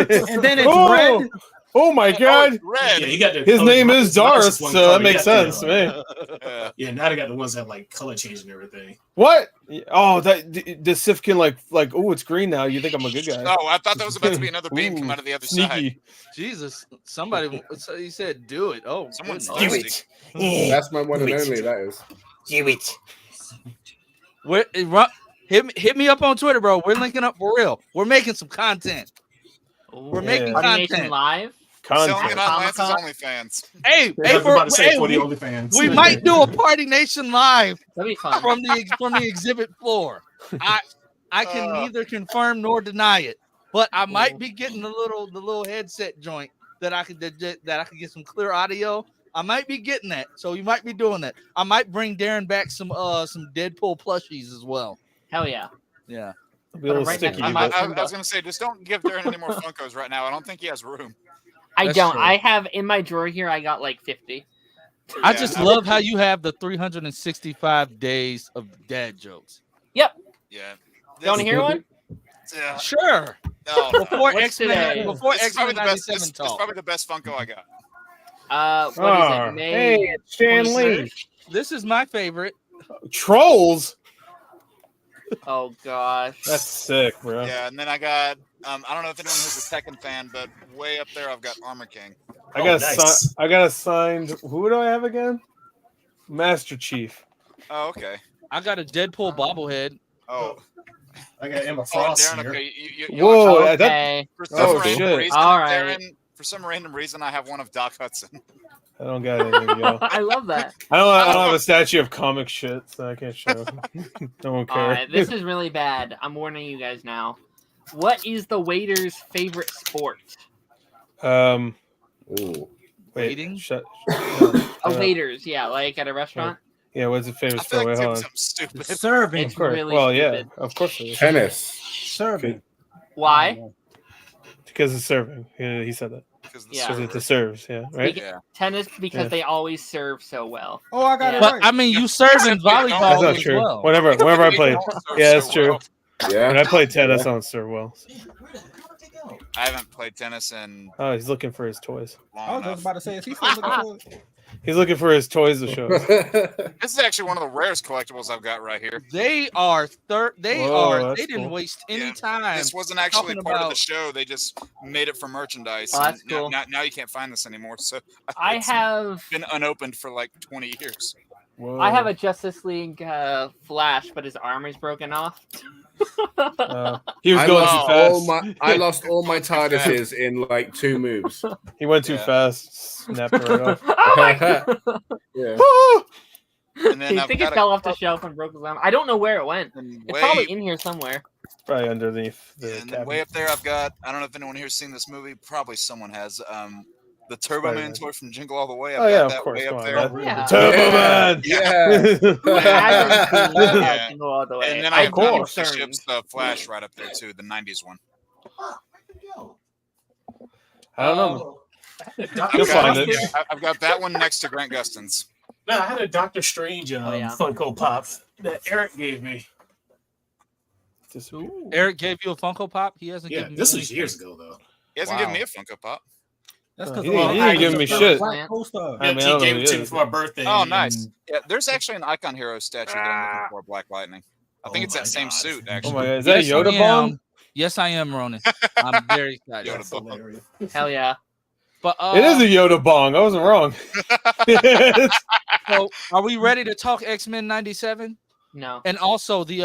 down. And then it's Oh! red. Oh my Oh, God! it's red. Yeah, you got the His color- name is it's not Darth, just one so color. that You makes got sense the, to me. Yeah, now they got the ones that like color change and everything. What? Oh, the Sif can like oh, it's green now. You think I'm a good guy? Oh, I thought that was about to be another beam come Ooh, out of the other side. Sneaky. Jesus, somebody he said do it. Oh, Someone's goodness. thirsty. That's my one and only. That is. Hit me up on Twitter, bro. We're linking up for real. We're making some content. We're making Party Nation content. Live. Selling Content. it on Lance's Comic-Con? OnlyFans. Hey, I hey, was about to say hey, for the we, OnlyFans. we might do a Party Nation live That'd be fun. from the exhibit floor. I can neither confirm nor deny it, but I might be getting the little headset joint that I could get some clear audio. I might be getting that, so you might be doing that. I might bring Darren back some Deadpool plushies as well. Hell yeah. Yeah. Be a little Right next sticky. to but- I was gonna say, just don't give Darren any more Funkos right now. I don't think he has room. I That's don't. true. I have in my drawer here. I got like 50. I Yeah, just I- love how you have the 365 days of dad jokes. Yeah. You want to hear one? Yeah. Sure. No, Before What's X-Men, today? before This is probably X-Men the best. 97 This is talk. probably the best Funko I got. What is Oh, it? May hey, it's Stan 23rd? Lee. This is my favorite. Trolls. Oh gosh. That's sick, bro. Yeah, and then I got I don't know if anyone who's a Tekken fan, but way up there I've got Armor King. I got assigned. Who do I have again? Master Chief. Oh, okay. I got a Deadpool bobblehead. Oh. I got Emma Frost Darren, here. okay, Whoa! Okay. For some random shit. reason, All right. Darren, for some random reason, I have one of Doc Hudson. I don't got anything, yo. I love that. I don't have a statue of comic shit, so I can't show. Don't care. All right, this is really bad. I'm warning you guys now. What is the waiter's favorite sport? Ooh. Waiting? Shut Waiters, yeah, like at a restaurant. Yeah, what's the favorite I feel sport? like Wait, it's hold on. something stupid. Serving. It's Of course. really Well, stupid. yeah, of course it is. Tennis. Serving. Why? Because it's serving. Yeah, he said that. Because Yeah. Because it's the serves, yeah, right? Yeah. Tennis because Yeah. they always serve so well. Oh, I got it But right. I mean, you serve in That's volleyball not as true. well. Whenever I play, yeah, that's true. Yeah. When I play tennis, I don't serve well. I haven't played tennis in Oh, he's looking for his toys. I long was just enough. about to say, is he still looking for it? He's looking for his toys to show us. This is actually one of the rarest collectibles I've got right here. They are Whoa, They that's didn't cool. waste any Yeah, time. This wasn't actually talking part of the about- show. They just made it for merchandise. Oh, that's and now- cool. now you can't find this anymore. So I it's have been unopened for like 20 years. Whoa. I have a Justice League Flash, but his arm is broken off. He was going too fast. I lost all my TARDISes in like 2 moves. He went too Yeah. fast. Snapped it right off. Oh my God. Yeah. And then I I've think it got fell off the shelf and broke his arm. I don't know where it went. It's probably in here somewhere. Probably underneath the And then cabinet. way up there, I've got. I don't know if anyone here's seen this movie. Probably someone has. The Turbo Man Spider-Man. toy from Jingle All the Way. I've Oh, yeah, got of that course, way come up on, there. man. Yeah. Turbo Man! Yeah. Go all the way. And then I'm I've got concerned. Ships the Flash right up there too, the '90s one. I don't know. I've find got, it. I've got that one next to Grant Gustin's. No, I had a Doctor Strange yeah. Funko Pop that Eric gave me. Eric gave you a Funko Pop. He hasn't. Yeah, given this me was anything. years ago though. He hasn't Wow. given me a Funko Pop. That's He because didn't give me shit. Black poster. I mean, I he don't know gave who it to he me is. for my birthday. Oh, and- nice. Yeah, there's actually an Icon Hero statue that I'm looking for, Black Lightning. I think Oh it's that my same God. suit, Oh actually. my god, is that Yes, Yoda I bomb? am. Yes, I am, Ronan. I'm very excited. Yoda That's bomb. hilarious. Hell yeah. But It is a Yoda bong. I wasn't wrong. so are we ready to talk X-Men 97? No. And also the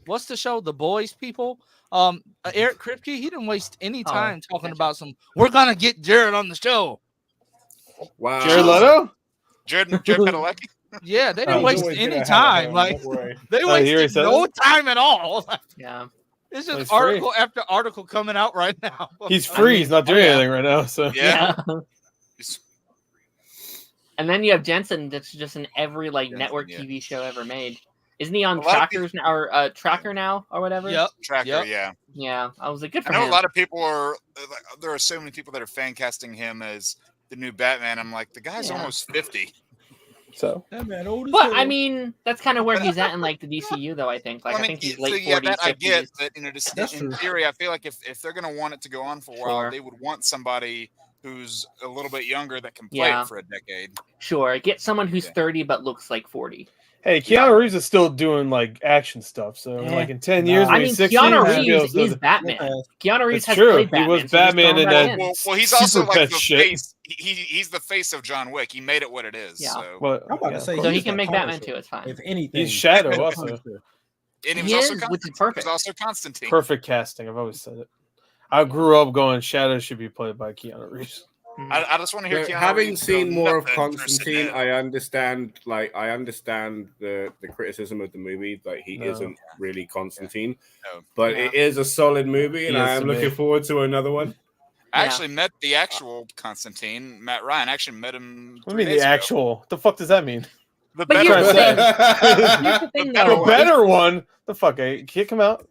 what's the show? The Boys people. Eric Kripke, he didn't waste any time talking about some. We're gonna get Jared on the show. Wow. Jared Leto? Jared Padalecki? Yeah, they didn't He's waste always any gonna have time. him, Like don't worry. they Oh, here he wasted said no it? time at all. Yeah. It's Well, just he's article after article coming out right now. He's free. He's not doing anything right now. So Yeah. And then you have Jensen that's just in every Jensen, network yeah. TV show ever made. Isn't he on A lot of Trackers now or Tracker now or whatever? Yep. Tracker, Yep. yeah. Yeah. I was like, good I for know him. a lot of people are. There are so many people that are fan casting him as the new Batman. I'm like, the guy's Yeah. almost 50. So That man old as But hell. I mean, that's kind of where he's at in like the DCU, though. I think. Like, Well, I think he's so, late yeah, 40s, that I 50s. get, but just That's in true. theory, I feel like if they're gonna want it to go on for a while, Sure. they would want somebody who's a little bit younger that can play Yeah. it for a decade. Sure, get someone who's Yeah. 30 but looks like 40. hey, Keanu Reeves is still doing like action stuff. So Yeah. like in 10 years, Nah. when I mean, he's 60, Keanu he should be able Reeves to do is the- Batman. Keanu Reeves It's has true. played He Batman. was so just Batman throw him in right that- in. Well, he's also Super like pet the shit. face. He's the face of John Wick. He made it what it is. Yeah. So. Well, I'm about yeah, to say, of So course. he he's can the make Batman Punisher. too. It's fine. If anything, He's Shadow the also. Punisher. And he He was also is, which is Constantine. He perfect. was also Constantine. Perfect casting. I've always said it. I grew up going Shadow should be played by Keanu Reeves. I just want to hear But Keanu having Reeves seen go more of nothing for Constantine, Sydney. I understand. Like, I understand the criticism of the movie. Like, he No. isn't really Constantine, No. but Yeah. it is a solid movie, and He is I am to looking me. forward to another one. I Yeah. actually met the actual Constantine, Matt Ryan. I actually met him. What do 3 you mean days the ago. actual? What the fuck does that mean? The But better here's the one. thing. Here's the thing, better though. The one. better one. The fuck? Kick him out.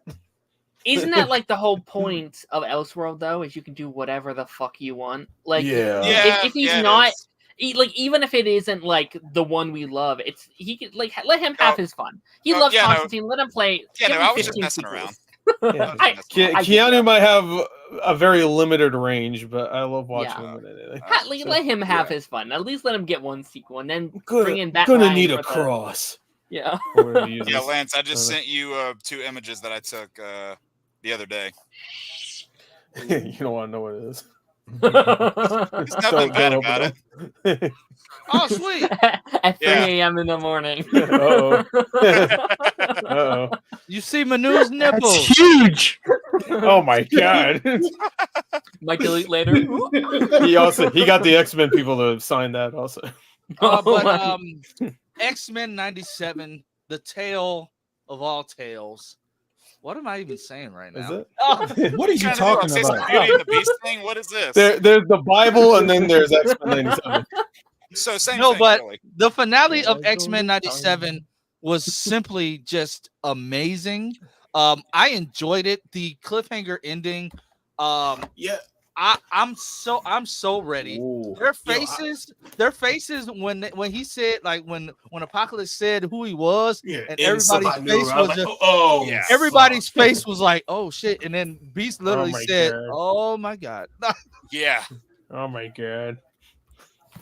Isn't that like the whole point of Elseworld, though? Is you can do whatever the fuck you want. Like, Yeah, if he's yeah, it not, is. like, even if it isn't like the one we love, it's he could like let him have Oh. his fun. He yeah, loves no. Constantine. Let him play. Yeah, give no, him I was just 15 messing sequels. around. Yeah. I get Keanu that. might have a very limited range, but I love watching him in anything. Let him have his fun. At least let him get one sequel, and then Good, bring in that. Gonna need a cross. Yeah. Yeah, Lance, I just sent you 2 images that I took the other day. You don't want to know what it is. There's nothing bad about it. Oh, sweet. At 3 a.m. in the morning. Uh-oh. You see Manu's nipples. That's huge. Oh my god. Might delete later. He got the X-Men people to sign that also. But X-Men 97, the tale of all tales. What am I even saying right now? Is it? What are you talking about? Beauty and the Beast thing? What is this? There's the Bible and then there's X-Men 97. So same no, thing, but really. the finale of X-Men 97 was simply just amazing. I enjoyed it. The cliffhanger ending. Yeah. I'm so ready. Ooh. Their faces when he said, like, when Apocalypse said who he was, and everybody's face was like, just everybody's face was like, oh shit, and then Beast literally said, God. oh my god. Yeah. Oh my god.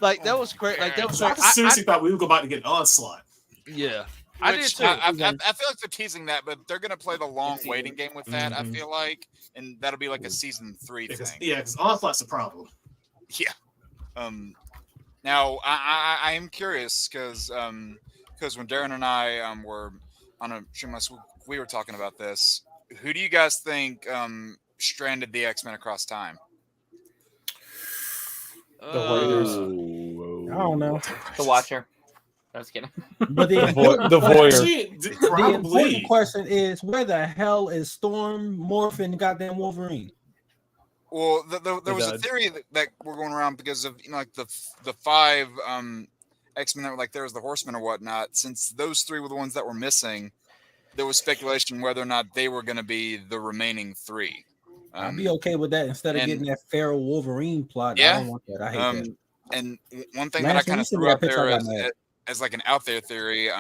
Like that was great. Like that was I seriously thought we were about to get Onslaught. Yeah. I did too. I feel like they're teasing that, but they're gonna play the long waiting game with that. I feel like, and that'll be like a season 3 thing. Yeah, because Onslaught's a problem. Yeah. Now I am curious because when Darren and I were on a stream last week, we were talking about this. Who do you guys think stranded the X-Men across time? The Warriors. I don't know. The Watcher. I was kidding. But the voyeur. The important question is, where the hell is Storm, Morphin, goddamn Wolverine? Well, there was a theory that we're going around because of like the 5 X-Men that were like there was the Horsemen or whatnot. Since those 3 were the ones that were missing, there was speculation whether or not they were going to be the remaining 3. I'd be okay with that instead of getting that Feral Wolverine plot. Yeah, I don't want that. I hate that. And one thing that I kind of threw out there as like an out there theory, I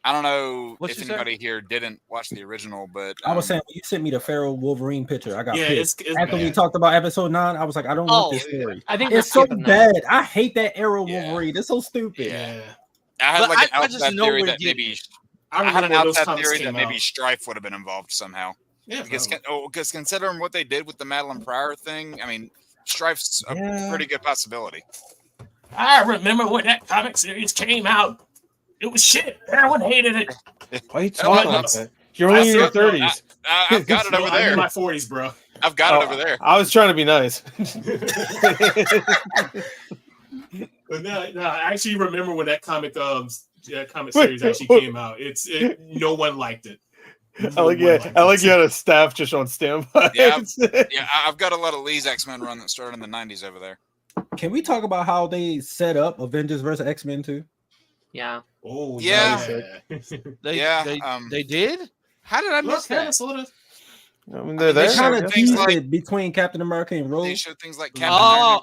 don't know if anybody here didn't watch the original, but I was saying when you sent me the Feral Wolverine picture, I got pissed. It's after we talked about episode 9, I was like, I don't want this story. I think it's so bad. I hate that Arrow Wolverine. It's so stupid. Yeah, I had like an outside theory that maybe I had an outside theory that maybe Strife would have been involved somehow. Yeah, because considering what they did with the Madeline Pryor thing, I mean, Strife's a pretty good possibility. I remember when that comic series came out. It was shit. Everyone hated it. Why are you talking about that? You're only in your 30s. I've got it over there. I'm in my 40s, bro. I've got it over there. I was trying to be nice. But no, I actually remember when that comic series actually came out. No one liked it. I like you had a staff just on standby. Yeah, I've got a lot of Lee's X-Men run that started in the 90s over there. Can we talk about how they set up Avengers versus X-Men 2? Yeah. Oh, yeah. They did? How did I miss that? Sort of. I mean, they kind of teased it between Captain America and Rogue. They showed things like Captain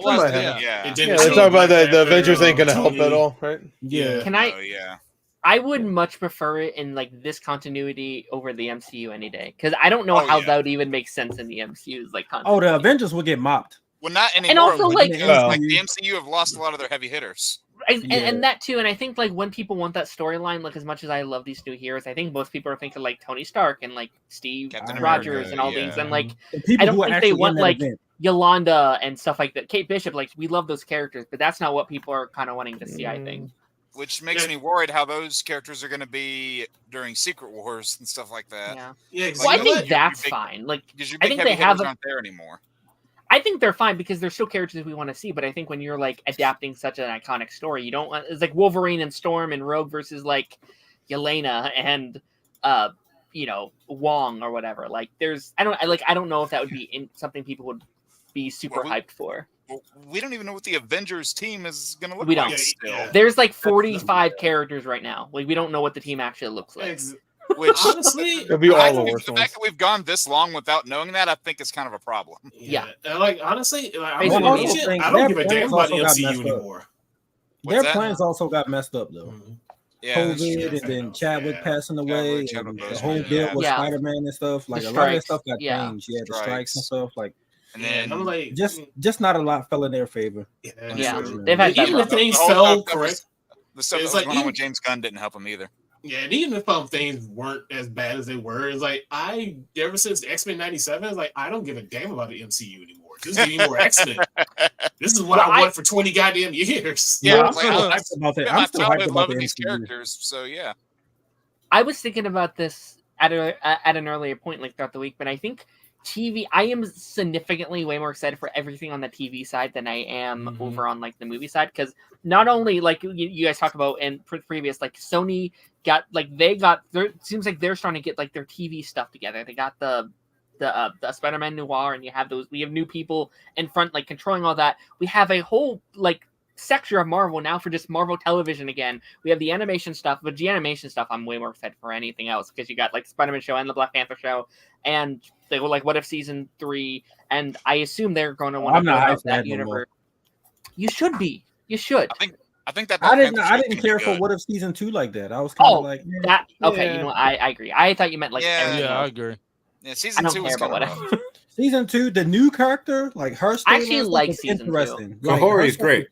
America. Yeah, they talk about that. The Avengers ain't gonna help at all, right? Yeah. I would much prefer it in like this continuity over the MCU any day, because I don't know how that would even make sense in the MCU's like continuity. Oh, the Avengers will get mopped. Well, not anymore. And also, like the MCU have lost a lot of their heavy hitters. And that too, and I think like when people want that storyline, like as much as I love these new heroes, I think most people are thinking like Tony Stark and like Steve Rogers and all these, and like I don't think they want like Yolanda and stuff like that. Kate Bishop, like we love those characters, but that's not what people are kind of wanting to see. I think, which makes me worried how those characters are going to be during Secret Wars and stuff like that. Yeah. Exactly. Well, I think that's fine. Like I think they aren't there anymore. I think they're fine because they're still characters we want to see, but I think when you're like adapting such an iconic story, you don't want it's like Wolverine and Storm and Rogue versus like Yelena and Wong or whatever. Like I don't know if that would be something people would be super hyped for. Well, we don't even know what the Avengers team is going to look like. We don't. Still. There's like 45 characters right now. Like we don't know what the team actually looks like. Which honestly, it'll be all the fact that we've gone this long without knowing that, I think is kind of a problem. Yeah. Like honestly, I don't give a damn about the MCU anymore. Their plans also got messed up though. COVID, and then Chadwick passing away, and the whole deal with Spider-Man and stuff. Like a lot of that stuff got changed. Yeah, the strikes and stuff. Like, and then I'm like, just not a lot fell in their favor. Yeah, they've had even if things fell correct. The stuff that was going on with James Gunn didn't help him either. Yeah, and even if things weren't as bad as they were, it's like ever since X-Men 97, it's like I don't give a damn about the MCU anymore. Just give me more X-Men. This is what I want for 20 goddamn years. Yeah, I'm still hyped about that. I'm still hyped about these characters. So yeah, I was thinking about this at an earlier point, like throughout the week, but I think TV. I am significantly way more excited for everything on the TV side than I am over on like the movie side, because not only like you guys talked about in previous, like Sony got seems like they're starting to get like their TV stuff together. They got the Spider-Man Noir, and we have new people in front like controlling all that. We have a whole like sector of Marvel now for just Marvel television again. We have the animation stuff, but the animation stuff I'm way more excited for anything else, because you got like Spider-Man show and the Black Panther show, and they go like What If season 3, and I assume they're going to want to build out that universe. You should be. You should. I think that I didn't care for What If season 2 like that. I was kind of like that. Okay, you know, I agree. I thought you meant like I agree. Yeah, season 2 was kind of rough. Season 2, the new character, like her story, I actually like season interesting. 2. Kahori is great.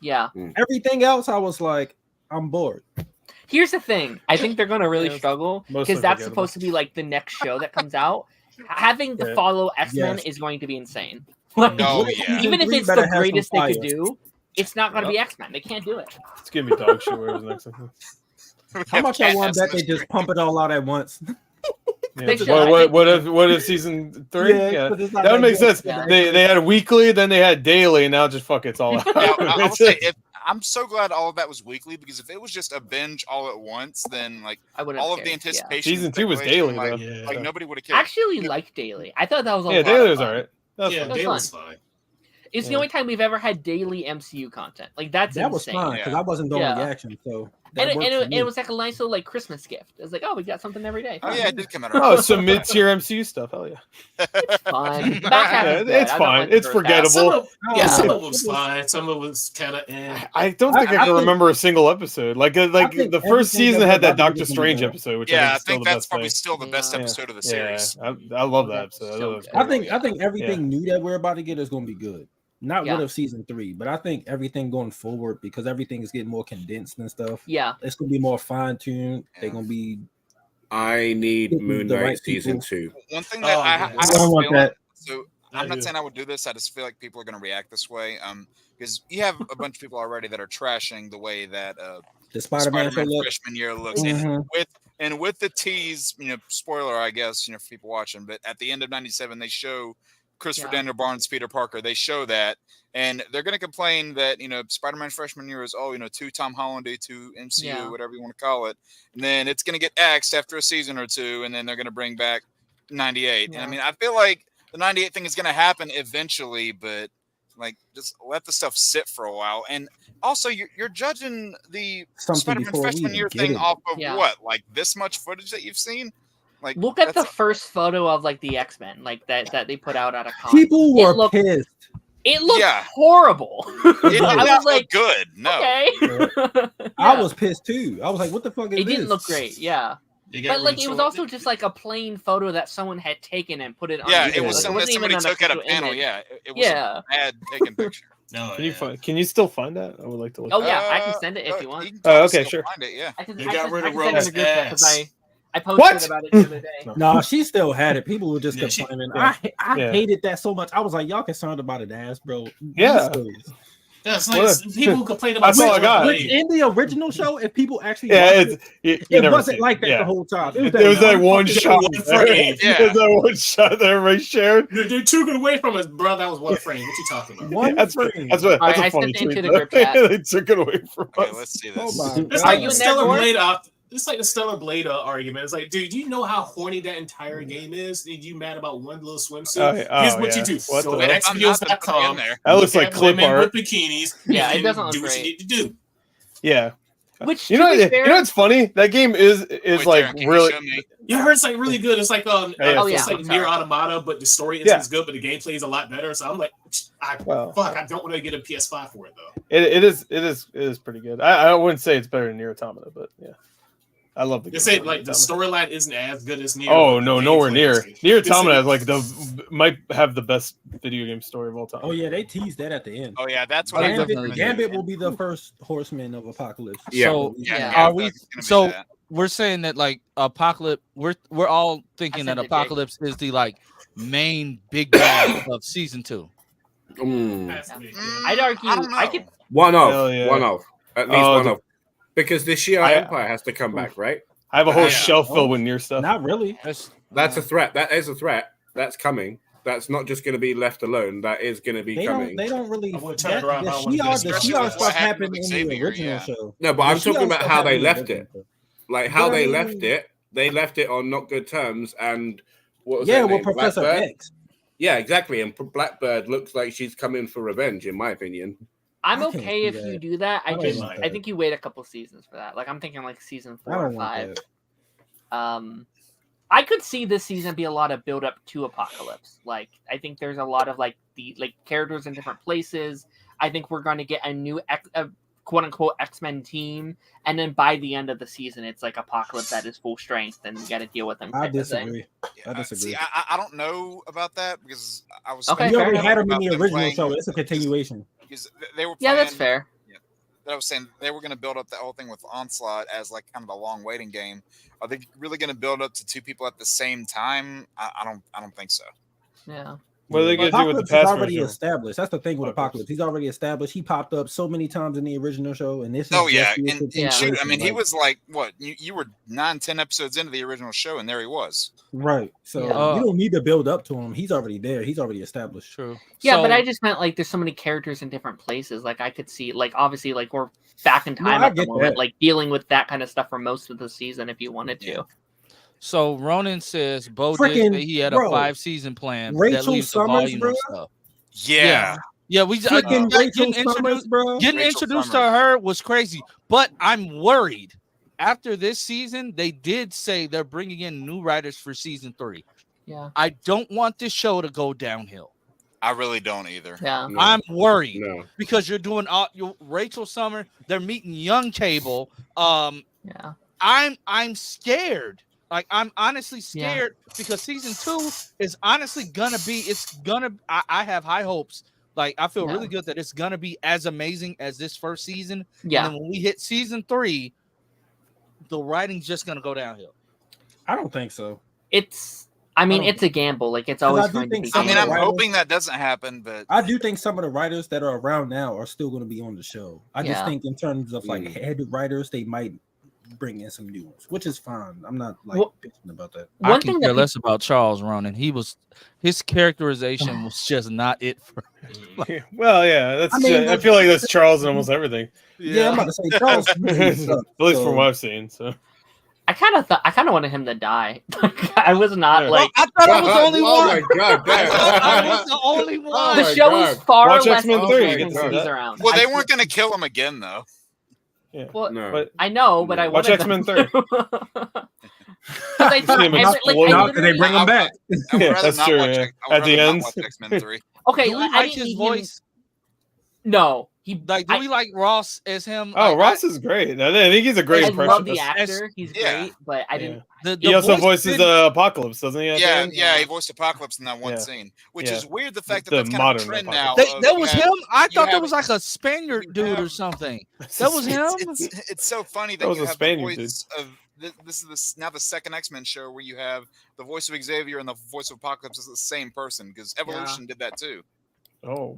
Yeah. Everything else, I was like, I'm bored. Here's the thing. I think they're going to really struggle, because that's supposed to be like the next show that comes out. Having to follow X-Men is going to be insane. Like, even if it's the greatest they could do, it's not going to be X-Men. They can't do it. It's gonna be dog shit. Where was the next one? How much I want that they just pump it all out at once. Yeah. What if season 3? Yeah, that would make sense. Yeah, they had a weekly, then they had daily, and now just fuck it's all out. I would say I'm so glad all of that was weekly, because if it was just a binge all at once, then like all of the anticipation. Season 2 was daily, like nobody would have cared. I actually like daily. I thought that was daily was alright. Daily was fine. It's the only time we've ever had daily MCU content. Like that was fine, because I wasn't doing reaction, so. It was like a nice little like Christmas gift. It was like, oh, we got something every day. Oh yeah, it did come out. Oh, some mid-tier MCU stuff. Hell yeah. It's fine. It's fine. It's forgettable. Some of it was fine. Some of it was kind of. I don't think I can remember a single episode. Like the first season had that Doctor Strange episode, which I think that's probably still the best episode of the series. I love that episode. I think everything new that we're about to get is going to be good. Not What If season 3, but I think everything going forward, because everything is getting more condensed and stuff. Yeah, it's gonna be more fine tuned. They're gonna be. I need Moon Knight season 2. One thing that I don't want that. So I'm not saying I would do this. I just feel like people are going to react this way. Because you have a bunch of people already that are trashing the way that the Spider-Man freshman year looks, and with the tease, spoiler, I guess, for people watching. But at the end of '97, they show Christopher Daniel Barnes, Peter Parker. They show that, and they're going to complain that Spider-Man freshman year is too Tom Hollandy, too MCU, whatever you want to call it, and then it's going to get axed after a season or two, and then they're going to bring back '98. And I mean, I feel like the '98 thing is going to happen eventually, but like just let the stuff sit for a while. And also, you're judging the Spider-Man freshman year thing off of what, like this much footage that you've seen. Like, look at the first photo of like the X-Men, like that they put out at a con. People were pissed. It looked horrible. It was like good. No, okay. I was pissed too. I was like, "What the fuck is this?" It didn't look great. Yeah, but like it was also just like a plain photo that someone had taken and put it on. Yeah, it was something that somebody took at a panel. Image. Yeah, it was a bad taken picture. No, can you still find that? I would like to look. Oh yeah, I can send it if you want. Oh, okay, sure. Find it, yeah. They got rid of Rome's ass. I posted about it the other day. No, she still had it. People were just complaining. I hated that so much. I was like, y'all concerned about an ass, bro. Yeah. That's like people who complain about. That's all I got. In the original show, if people actually, it wasn't like that the whole time. It was that one shot. It was that one shot that everybody shared. They took it away from us, bro. That was one frame. What you talking about? One frame. That's a funny tweet. They took it away from us. Okay, let's see this. It's like Stellar Blade off. It's like the Stellar Blade argument. It's like, dude, do you know how horny that entire game is? And you mad about one little swimsuit? Here's what you do. Go to xvideos.com. That looks like clip art with bikinis. Yeah, it doesn't look do great. what you need to do. Yeah. Which you know what's funny? That game is like Darren, really. You heard it's like really good. It's like it's like Nier Automata, but the story isn't as good, but the gameplay is a lot better. So I'm like, I don't want to get a PS5 for it though. It is pretty good. I wouldn't say it's better than Nier Automata, but yeah. I love the game. They say like the storyline isn't as good as Nier. Oh no, nowhere near. Nier Automata is like might have the best video game story of all time. Oh yeah, they teased that at the end. Oh yeah, that's what Gambit will be the first horseman of Apocalypse. Yeah. So are we? So we're saying that like Apocalypse. We're all thinking that Apocalypse is the like main big bad of season 2. I'd argue. I could one off at least one off. Because the Shi'ar Empire has to come back, right? I have a whole shelf filled with Nier stuff. Not really. That's a threat. That is a threat. That's coming. That's not just going to be left alone. That is going to be coming. They don't really. The Shi'ar stuff happened in the original show. No, but I'm talking about how they left it. Like how they left it. They left it on not good terms. And what was her name? Professor Blackbird? X. Yeah, exactly. And Blackbird looks like she's coming for revenge, in my opinion. I'm okay if you do that. I think you wait a couple seasons for that. Like I'm thinking like season 4 or 5. I could see this season be a lot of build up to Apocalypse. Like I think there's a lot of like the characters in different places. I think we're going to get a new quote unquote X-Men team, and then by the end of the season, it's like Apocalypse at his full strength, and you got to deal with him. I disagree. See, I don't know about that because I was. Okay, you already had him in the original show. It's a continuation. Because they were. Yeah, that's fair. That I was saying they were going to build up the whole thing with Onslaught as like kind of a long waiting game. Are they really going to build up to 2 people at the same time? I don't think so. Yeah. What are they going to do with the past? He's already established. That's the thing with Apocalypse. He's already established. He popped up so many times in the original show, and this. Oh yeah, and shoot, I mean, he was like what? You were 9-10 episodes into the original show, and there he was. Right. So you don't need to build up to him. He's already there. He's already established. True. Yeah, but I just meant like there's so many characters in different places. Like I could see, like obviously, like we're back in time at the moment, like dealing with that kind of stuff for most of the season if you wanted to. So Ronan says Bo did that he had a 5-season plan. Rachel that leaves Summers, bro. Stuff. Yeah. We getting introduced to her was crazy. But I'm worried. After this season, they did say they're bringing in new writers for season 3. Yeah. I don't want this show to go downhill. I really don't either. Yeah. No. I'm worried because you're doing Rachel Summer. They're meeting young Cable. Yeah. I'm scared. Like I'm honestly scared because season 2 is honestly gonna be. I have high hopes. Like I feel really good that it's gonna be as amazing as this first season. Yeah. And then when we hit season 3, the writing's just gonna go downhill. I don't think so. It's a gamble. Like it's always going to be. I mean, I'm hoping that doesn't happen, but I do think some of the writers that are around now are still going to be on the show. I just think in terms of like head writers, they might bring in some new ones, which is fine. I'm not like bitching about that. I can care less about Charles Ronan. His characterization was just not it for. Well, yeah, that's. I feel like that's Charles in almost everything. Yeah, I'm about to say Charles. At least from what I've seen. So. I kind of wanted him to die. I was not like. I thought I was the only one. Oh my god! I was the only one. The show is far Watch less X-Men 3. he's around. Well, they weren't going to kill him again, though. Yeah. Well, but, I know, but I watch X-Men 3. They bring him back. Yeah, that's true. At the end. X-Men 3. Okay, do we like his voice? No, do we like Ross as him? Oh, Ross is great. I think he's a great impression. I love the actor. He's great, but I didn't. He also voices Apocalypse, doesn't he? Yeah, he voiced Apocalypse in that one scene, which is weird. The fact that that's kind of a trend now. That was him. I thought that was like a Spaniard dude or something. That was him. It's so funny that you have the voice of. This is now the second X-Men show where you have the voice of Xavier and the voice of Apocalypse is the same person because Evolution did that too. Oh,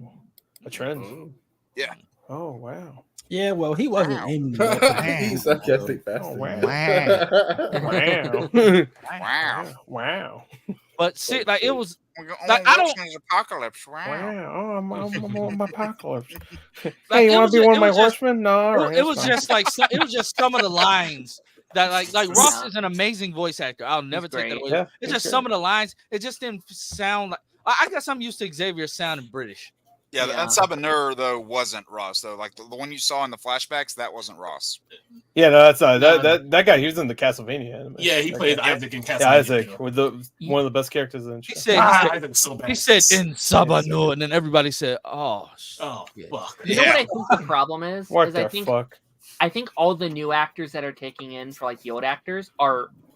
a trend. Yeah. Oh wow. Yeah, well, he wasn't aiming. He's sarcastic bastard. Wow. But see, like it was. Like, I don't. Apocalypse. Wow. Oh, I'm Apocalypse. Hey, you want to be one of my horsemen? No. It was just like it was just some of the lines. That like Ross is an amazing voice actor. I'll never take that away. It's just some of the lines. It just didn't sound like. I guess I'm used to Xavier sounding British. Yeah, the Unsubbanur though wasn't Ross though. Like the one you saw in the flashbacks, that wasn't Ross. Yeah, no, that's that guy. He was in the Castlevania anime. Yeah, he played Isaac in Castlevania. Yeah, Isaac, with one of the best characters in the show. He said Unsubbanur, and then everybody said, "Oh, fuck." You know what I think the problem is? I think all the new actors that are taking in for like the old actors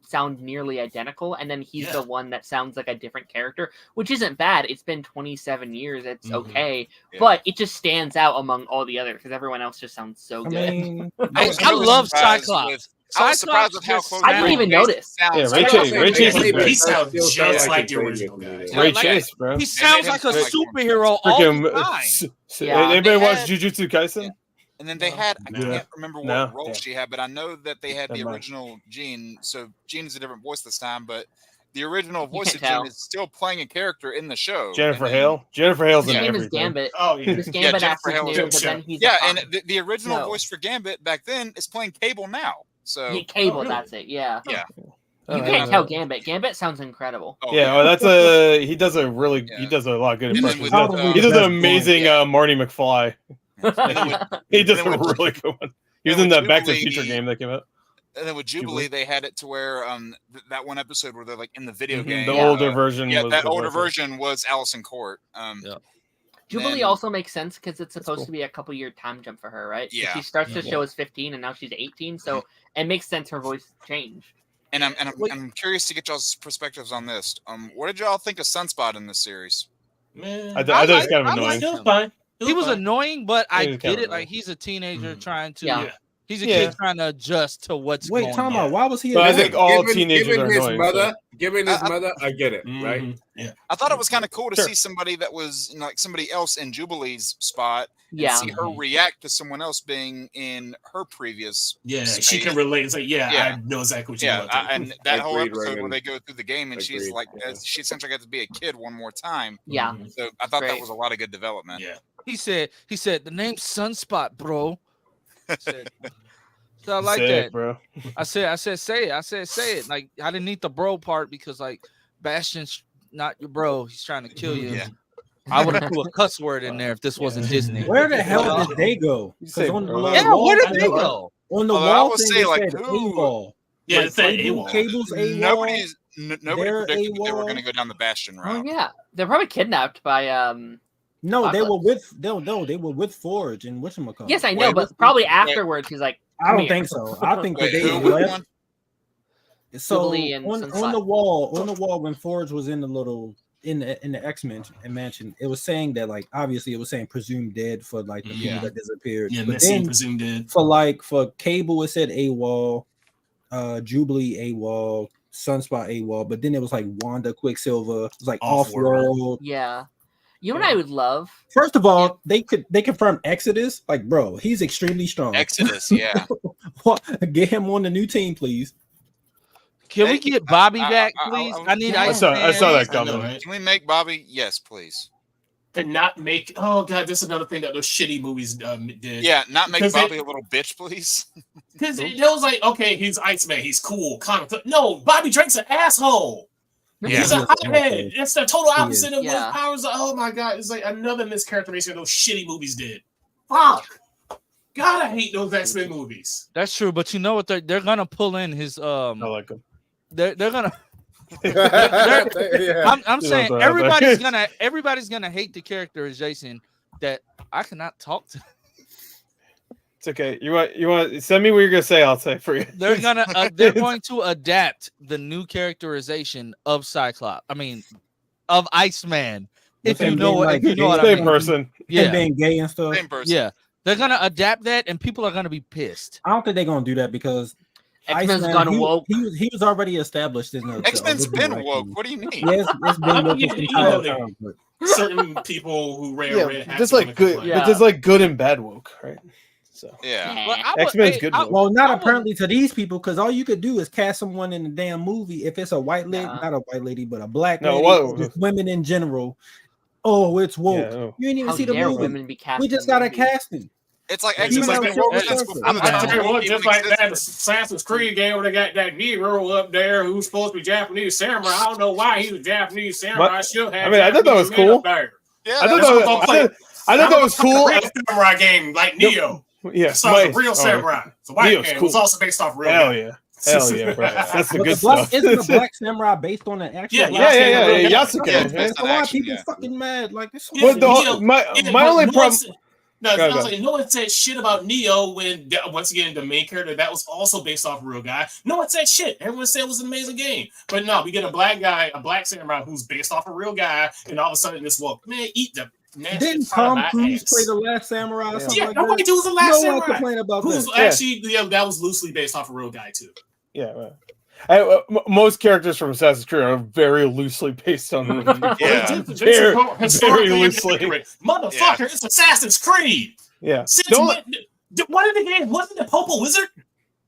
sound nearly identical, and then he's the one that sounds like a different character, which isn't bad. It's been 27 years. It's okay, but it just stands out among all the others because everyone else just sounds so good. I love Cyclops. I was surprised with how close. I didn't even notice. Yeah, Ray Chase. He sounds just like the original guy. Ray Chase, bro. He sounds like a superhero all the time. Anybody watch Jujutsu Kaisen? And then they had, I can't remember what role she had, but I know that they had the original Jean. So Jean is a different voice this time, but the original voice of Jean is still playing a character in the show. Jennifer Hale. Jennifer Hale's in everything. Gambit. Oh, yeah. Gambit Jennifer Hale new, but then he's and the original voice for Gambit back then is playing Cable now. So Cable, that's it. Yeah. Yeah. You can't tell Gambit. Gambit sounds incredible. That's he does a lot of good impressions. He does an amazing Marty McFly. He does a really good one. He was in that Back to the Future game that came out. And then with Jubilee, they had it to where that one episode where they're like in the video game. The older version. Yeah, that older version was Allison Court. Jubilee also makes sense because it's supposed to be a couple year time jump for her, right? Yeah. She starts the show as 15 and now she's 18, so it makes sense her voice change. And I'm curious to get y'all's perspectives on this. What did y'all think of Sunspot in this series? Man, I thought it was kind of annoying. It was fine. He was annoying, but I get it. Like he's a teenager trying to. He's a kid trying to adjust to what's going on. Wait, time out. Why was he? So I think all teenagers are annoying. Given his mother, I get it, right? Yeah. I thought it was kind of cool to see somebody that was like somebody else in Jubilee's spot. And see her react to someone else being in her previous. Yeah, space. she can relate. It's like, I know exactly what you're about to do. And that whole episode where they go through the game and she's like, she essentially got to be a kid one more time. Yeah. So I thought that was a lot of good development. Yeah. He said, the name's Sunspot, bro. So I like that, bro. I said, say it. I said, say it. Like I didn't need the bro part because like Bastion's not your bro. He's trying to kill you. Yeah. I would have put a cuss word in there if this wasn't Disney. Where the hell did they go? Where did they go? On the wall, I would say like AWOL. Yeah, it's AWOL. Cables AWOL. Nobody predicted they were going to go down the Bastion route. Oh yeah, they're probably kidnapped by No, they were with Forge and whatchamacallit. Yes, I know, but probably afterwards he's like, I don't think so. I think that they left. So on the wall when Forge was in the little in the X-Men mansion, it was saying that like obviously it was saying presumed dead for like the people that disappeared. Yeah, but then presumed dead. For Cable it said AWOL, Jubilee AWOL, Sunspot AWOL, but then it was like Wanda, Quicksilver, it was like Off-World. Yeah. You know what I would love? First of all, they confirmed Exodus. Like, bro, he's extremely strong. Exodus, yeah. Get him on the new team, please. Can we get Bobby back, please? I need Ice Man. I saw that coming. Right? Can we make Bobby? Yes, please. And not make. Oh god, this is another thing that those shitty movies did. Yeah, not make Bobby a little bitch, please. Because it was like, okay, he's Iceman, he's cool, kind of. No, Bobby Drake's an asshole. Yeah. He's a hothead. That's the total opposite of what powers. Oh my god, it's like another mischaracterization those shitty movies did. Fuck. God, I hate those X-Men movies. That's true, but you know what? They're gonna pull in his. I like him. They're gonna. I'm saying everybody's gonna hate the characterization that I cannot talk to. It's okay. You want send me what you're gonna say. I'll say for you. They're going to adapt the new characterization of Cyclops. I mean, of Iceman. If you know what I mean. Same person. Yeah, being gay and stuff. Same person. Yeah, they're gonna adapt that, and people are gonna be pissed. I don't think they're gonna do that because X-Men's gone woke. He was already established in the X-Men's been woke. What do you mean? Yes, it's been woke this entire time. Certain people who wear just like good, but there's like good and bad woke, right? So yeah, X-Men's good. Well, not apparently to these people, because all you could do is cast someone in the damn movie. If it's a white lady, not a white lady, but a black lady, just women in general. Oh, it's woke. Yeah, you didn't even see the movie. We just got a casting. It's like X-Men has been woke since before. I tell you what, just like that Assassin's Creed game where they got that Negro up there who's supposed to be Japanese samurai. I don't know why he was Japanese samurai. I thought that was cool. Yeah, I I thought that was cool. Real samurai game like Neo. Yeah, so it's a real samurai. It's a white Neo's man. cool. It's also based off real. Hell yeah. Hell yeah, bro. That's the good stuff. Isn't the Black Samurai based on the actual? Yeah. Yasuke. That's a lot of people fucking mad. Like this. My only problem. No one said shit about Neo when, once again, the main character that was also based off a real guy. No one said shit. Everyone said it was an amazing game. But no, we get a black guy, a black samurai who's based off a real guy, and all of a sudden this man, eat the nasty. Didn't Tom Cruise play the Last Samurai? Or something like nobody that? was the Last Samurai. No one complained about who's that. Actually, that was loosely based off a real guy too. Yeah. Most characters from Assassin's Creed are very loosely based on very loosely. Motherfucker, it's Assassin's Creed. Yeah. One of the games wasn't the Pope a wizard?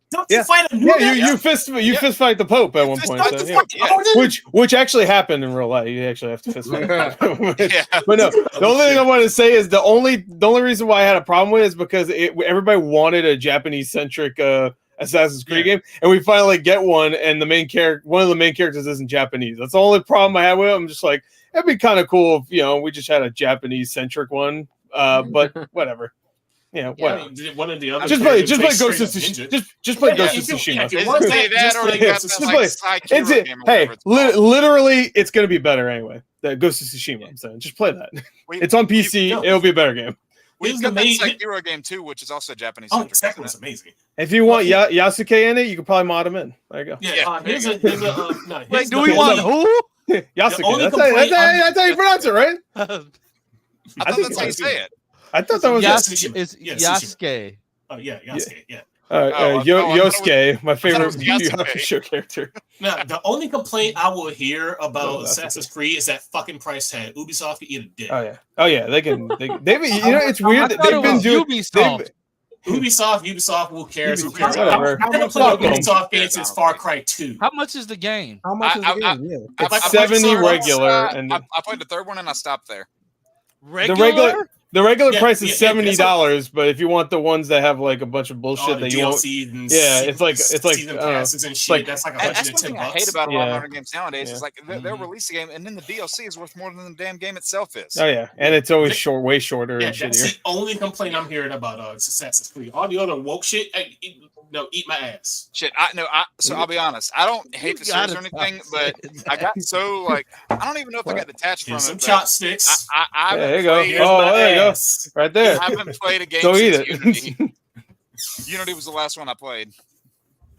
Don't you fight a new guy? you fist fight the Pope at one point. Which actually happened in real life. You actually have to fist fight. But no, the only thing I want to say is the only reason why I had a problem with it is because everybody wanted a Japanese centric Assassin's Creed game, and we finally get one, and one of the main characters isn't Japanese. That's the only problem I had with it. I'm just like, it'd be kind of cool if we just had a Japanese centric one. But whatever. Yeah, whatever. One of the other just play Ghost of Tsushima. Just play Ghost of Tsushima. Hey, literally, it's gonna be better anyway. That Ghost of Tsushima. I'm saying, just play that. It's on PC. It'll be a better game. We've got that Sekiro game too, which is also Japanese. Oh, Sekiro's amazing. If you want Yasuke in it, you can probably mod him in. There you go. Wait, do we want who? Yasuke. That's how you pronounce it, right? I thought that's how you say it. I thought that was Yasuke. Oh yeah, Yasuke. Yeah. Yosuke, my favorite show character. Now, the only complaint I will hear about Assassin's Creed is that fucking price tag. Ubisoft can eat a dick. Oh yeah, they've it's weird that they've been doing Ubisoft, who cares? Who cares? I've been playing Ubisoft games since Far Cry 2. How much is the game? How much is the game? It's 70 regular, and I played the third one and I stopped there. The regular price is $70, but if you want the ones that have like a bunch of bullshit that you want, it's like season passes and shit. That's like that's one thing I hate about a lot of modern games nowadays. Is like they'll release a game and then the DLC is worth more than the damn game itself is. Oh yeah, and it's always way shorter and shittier. That's the only complaint I'm hearing about Assassin's Creed. All the other woke shit, eat my ass. Shit, so I'll be honest. I don't hate the series or anything, but I got so like I don't even know if I got detached from it. Some chopsticks. There you go. Oh, there you go. Right there. I haven't played a game Go since eat it. Unity. Unity was the last one I played.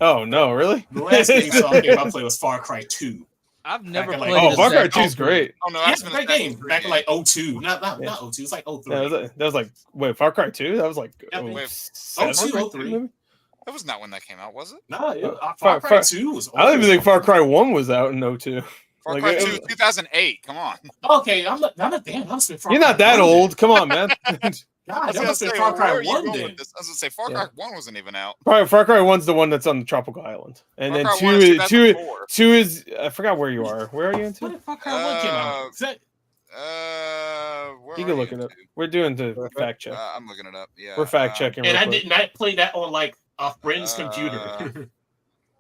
Oh no, really? The last game I played was Far Cry 2. I've never played. Oh, Far Cry 2 is great. Oh no, that's a great game. Back in like 02. Not 02. It's like 03. That was like Far Cry 2? That was like 02, 03. That was not when that came out, was it? No, Far Cry 2 was. I don't even think Far Cry 1 was out in 02. Far Cry 2, 2008. Come on. Okay, I'm not damn. You're not that old. Come on, man. God, I was gonna say Far Cry 1 then. I was gonna say Far Cry 1 wasn't even out. Far Cry 1's the one that's on the tropical island, and then two is I forgot where you are. Where are you into? When Far Cry 1 came out? Is that? You can look it up. We're doing the fact check. I'm looking it up. Yeah, we're fact checking. And I did not play that on like a friend's computer.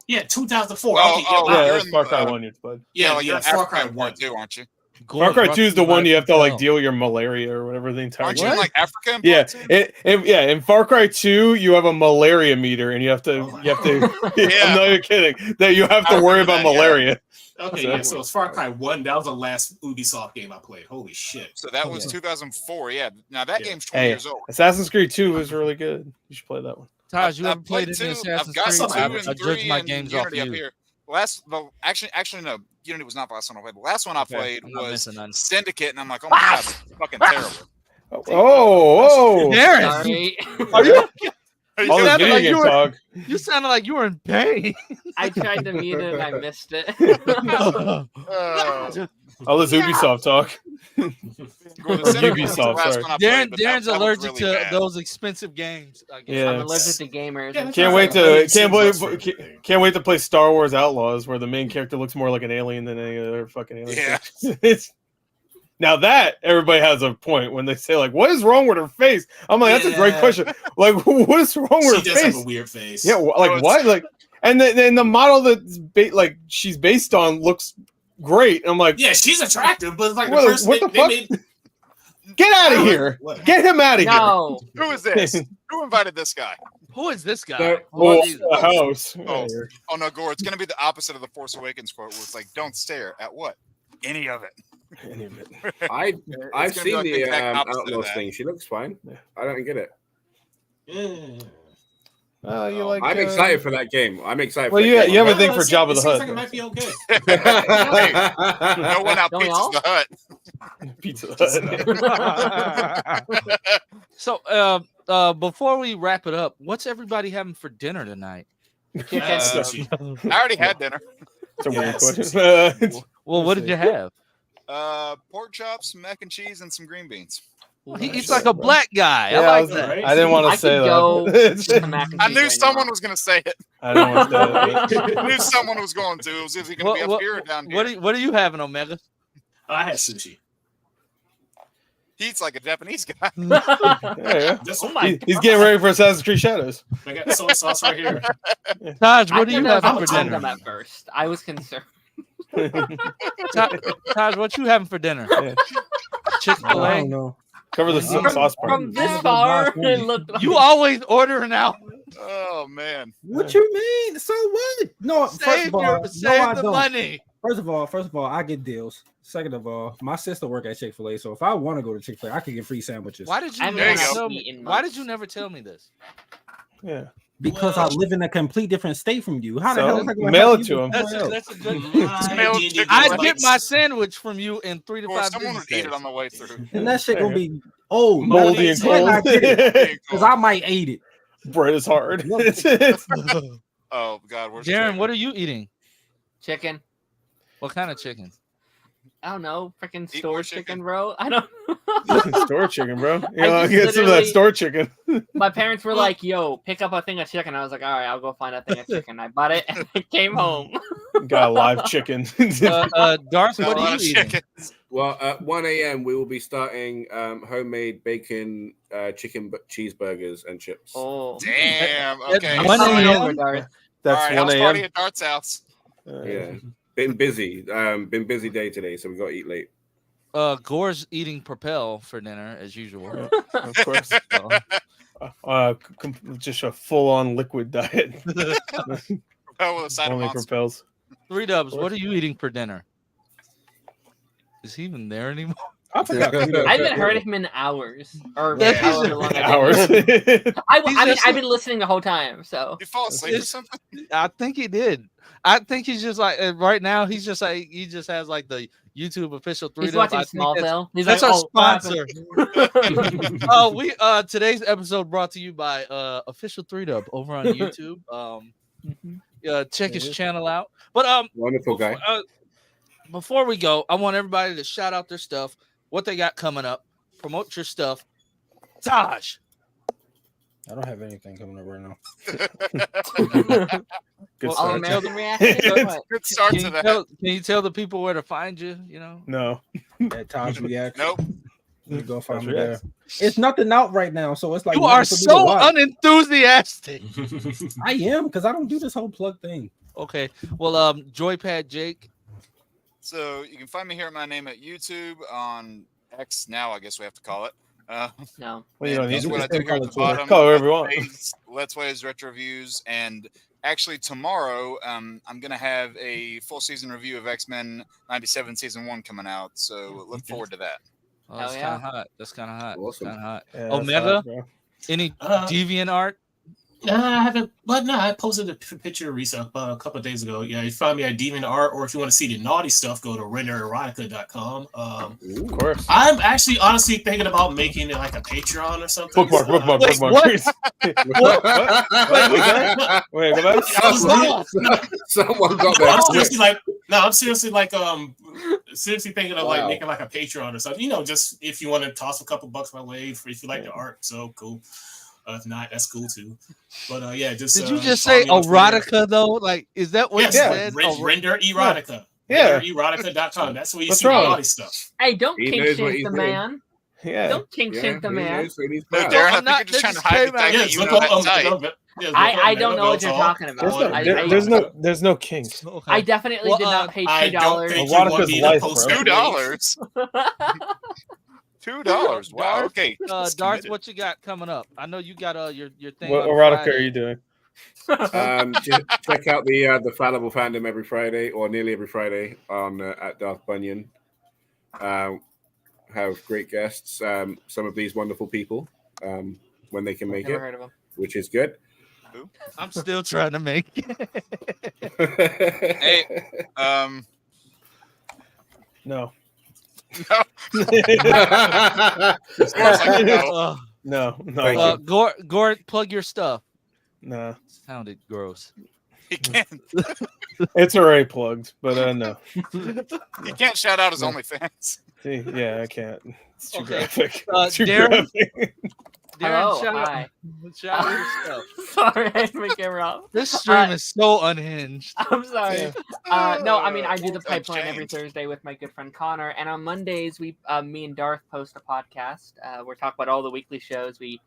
Yeah, 2004. That's Far Cry 1 you played. Yeah, Far Cry 1 too, aren't you? Far Cry 2 is the one you have to like deal your malaria or whatever the entire. Aren't you in like Africa? In Far Cry 2 you have a malaria meter and you have to I'm not even kidding that you have to worry about malaria. Okay, so it's Far Cry 1. That was the last Ubisoft game I played. Holy shit. So that was 2004. Yeah. Now that game's 20 years old. Assassin's Creed 2 was really good. You should play that one. Taj, you haven't played any Assassin's Creed? I judge my games off you. Actually, no. Unity was not the last one I played. The last one I played was Syndicate, and I'm like, oh my god, it's fucking terrible. Darren, are you? You sounded like you were in pain. I tried to mute it and I missed it. All this Ubisoft talk. Ubisoft, sorry. Darren's allergic to those expensive games. I guess. Yeah, I'm allergic to gamers. Can't wait to play Star Wars Outlaws, where the main character looks more like an alien than any other fucking alien. Yeah. Now that everybody has a point when they say like, "What is wrong with her face?" I'm like, "That's a great question." Like, what is wrong with her face? She does have a weird face. Yeah, like what? Like, and then the model that's she's based on looks great. I'm like, yeah, she's attractive, but like what the fuck? Get out of here! Get him out of here! No. Who is this? Who invited this guy? Who is this guy? The house. Oh no, Gore! It's gonna be the opposite of the Force Awakens quote, where it's like, "Don't stare at what? Any of it." Any of it. I've seen like the exact opposite of Outlaws that. thing. She looks fine. I don't get it. You like? I'm excited for that game. I'm excited. Well, for you that game. have a thing for Jabba the Seems Hutt. like it might be okay. No one out Don't we pizzas all? the Hut. Pizza Hut. So, before we wrap it up, what's everybody having for dinner tonight? Sushi. I already had dinner. It's a weird Yes. question. Well, what did you have? Pork chops, mac and cheese, and some green beans. He eats like a black guy. Yeah, I like that. right. I didn't want I to say could go that. to mac and I cheese knew right someone now. was going to say it. I don't want to say that. I knew someone was going to. It was either going to be up here or down here. What are you having, Omega? I had sushi. He eats like a Japanese guy. Yeah. This Oh one, my He's getting ready for Assassin's Creed Shadows. I got the soy sauce right here. Taj, I what do you thought that having was for random dinner? at first. I was concerned. Taj, what you having for dinner? Yeah. I Chick-fil-A. don't know. Cover the sauce part. From this far, it looked. You always ordering out. Oh man. What you mean? So what? No, first Save, of all, no, I save the don't. money. First of all, I get deals. Second of all, my sister work at Chick-fil-A, so if I want to go to Chick-fil-A, I can get free sandwiches. Why did you I've never never tell me? eaten Why much. did you never tell me this? Yeah. Because I live in a complete different state from you. How the So, hell is that gonna mail help it you to him. somewhere else? That's a good. Smell D&D I'd Right. get my sandwich from you in 3 to Or 5 someone business would eat days. it on the way through. And that shit gonna be old, Moldy and cold. because I might eat it. Bread is hard. Oh God, where's Darren, Jay? what are you eating? Chicken. What kind of chicken? I don't know. Freaking Eat store more chicken, chicken. bro. I don't. Store chicken, bro. You I know, just get some of that literally- store chicken. My parents were like, "Yo, pick up a thing of chicken." I was like, "All right, I'll go find a thing of chicken." I bought it and I came home. Got a live chicken. Darth, A what lot are of you eating? chicken. Well, at 1 a.m. we will be starting homemade bacon chicken cheeseburgers and chips. Oh, Damn. At Okay. one All a.m. right, Darth. That's 1 house party a.m. at Dart's house. Yeah, been busy. Been busy day today, so we got to eat late. Gore's eating Propel for dinner as usual. Of course. Just a full-on liquid diet. Propel with a side of Only monster. propels. 3 Dubs, what are you eating for dinner? Is he even there anymore? I forgot. I haven't heard him in hours or Yeah, however long I've been Hours. here. I He's mean, just- I've been listening the whole time. So You fall asleep or It's- something? I think he did. I think he's just like right now. He's just like he just has like the YouTube official 3 he's Dubs. watching I think Smallville. He's That's like, our "Oh, what sponsor. happened?" Oh, we today's episode brought to you by official 3 Dub over on YouTube. Check his channel out. But Wonderful guy. before we go, I want everybody to shout out their stuff, what they got coming up, promote your stuff. Taj, I don't have anything coming up right now. Good Well, All start. American reaction. or what? Good start to that. can you tell the people where to find you? You know, No. At Taj Reaction. Nope. You go find Taj me there. Reacts. It's nothing out right now, so it's like you are nothing for me to so watch. unenthusiastic. I am because I don't do this whole plug thing. Okay, well, Joypad Jake. So you can find me here at my name at YouTube on X now, I guess we have to call it. No. Well, you don't need That's to. what I Just do here at the call it bottom. Call it whatever you want. Let's Plays, retro reviews, and actually tomorrow I'm gonna have a full season review of X-Men '97 season 1 coming out. So look forward to that. Oh, that's Hell yeah. kind of hot. That's kind of hot. Awesome. Kind of hot. Yeah, that's Omega? hot, bro. Any Uh, deviant art? I haven't, but no, I posted a picture recently a couple of days ago. Yeah, you find me at Demon Art, or if you want to see the naughty stuff, go to rendererotica.com. Of course. I'm actually honestly thinking about making it like a Patreon or something. Bookmark, bookmark, Wait, bookmark. what? Wait, go back. I was not- Someone got I'm that. seriously like, no, I'm seriously like, seriously thinking of like Wow. making like a Patreon or something. You know, just if you want to toss a couple bucks my way, if you like the art, so cool. If not, that's cool too. But yeah, just Did you just follow say me on Twitter. erotica though? Like, is that what Yes, you Yeah. said? Render erotica. Yeah. Rendererotica.com. That's where you What's see wrong? the naughty stuff. Hey, don't He kink knows what shame he's the doing. man. Yeah. Don't kink shame the man. No, Darren, I I'm not- think you're just trying to this hide the came out- fact that Yes, you look know up, that tight. I don't know what you're talking about. There's no kink. I definitely Well, did not pay I $2. don't think you Erotica's want me to life, post bro. $2. $2. Wow. Okay. Darth, what you got coming up? I know you got your thing. What on erotica Friday. are you doing? Check out the Fallible Fandom every Friday, or nearly every Friday, on at Darth Bunyan. Have great guests. Some of these wonderful people, when they can make Never it, heard of them. which is good. I'm still trying to make it. Hey, No. No. No. Gord, plug your stuff. No. Sounded gross. He can't. It's already plugged, but no. He can't shout out his OnlyFans. See, yeah, I can't. It's too Okay. graphic. Darren, graphic. Hello, Darren, shout out your stuff. Sorry, I had my camera off. This stream is so unhinged. I'm sorry. No, I mean I do the Don't pipeline every change. Thursday with my good friend Connor, and on Mondays me and Darth post a podcast. We're talking about all the weekly shows we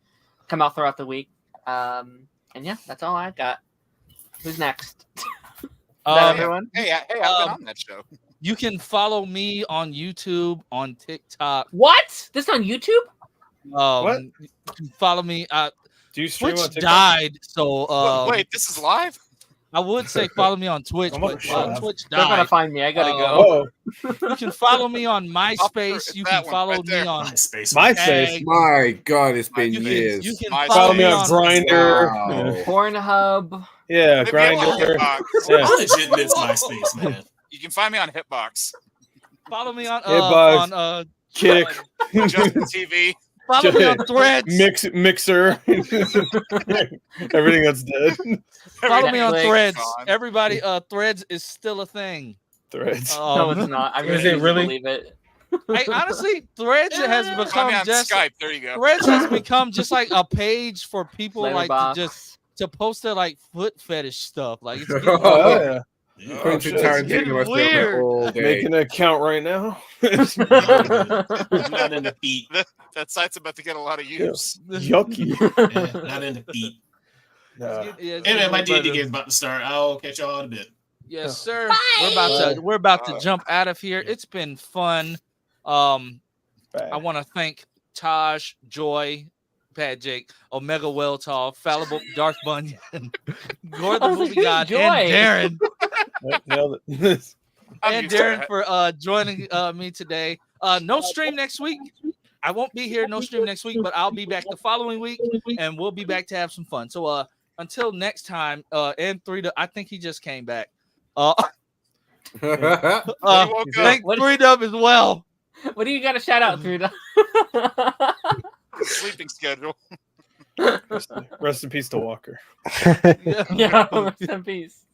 come out throughout the week. And yeah, that's all I got. Who's next? Is that everyone? Hey, I've been on that show. You can follow me on YouTube, on TikTok. What? This on YouTube? What? You can follow me. Do you stream on Twitch TikTok? died, so Wait, this is live? I would say follow me on Twitch, but Twitch They're gonna died. find me. I gotta go. You can follow me on MySpace. You can follow me on MySpace. My God, it's been You years. can Follow me on Grindr. Wow. Pornhub. Yeah, Maybe I'm on Grindr. Hitbox. Yeah. Legitimate MySpace, man. You can find me on Hitbox. Follow me on Hitbox, Kick. Justin TV. Follow me on Threads. Mixer. Everything that's dead. Follow me on Netflix. Threads. Gone. Everybody, Threads is still a thing. Threads. No, it's not. I Is refuse it to really? believe it. Hey, honestly, Threads has Find me become on just Skype. There you go. Threads has become just like a page for people like to Letterboxd. just to post their like foot fetish stuff. Like it's getting Oh, yeah. Quentin shit. Tarantino must be on there weird. all day. Making an account right now. Not in the feet. That site's about to get a lot of use. Yucky. Yeah, not in the feet. Nah. Anyway, my D&D game's about to start. I'll catch y'all in a bit. Yes, sir. We're about to jump out of here. It's been fun. I want to thank Taj, Joy, Pat Jake, Omega Welltall, Fallible, Darth Bunyan, Gord the Movie God, Joy. and Darren. Nailed it. I'm And used to Darren that. for joining me today. No stream next week. I won't be here. No stream next week, but I'll be back the following week, and we'll be back to have some fun. So until next time, and I think he just came back. Thank 3Dub as well. What do you got to shout out through the Sleeping schedule. Rest in peace to Walker. Yeah, rest in peace.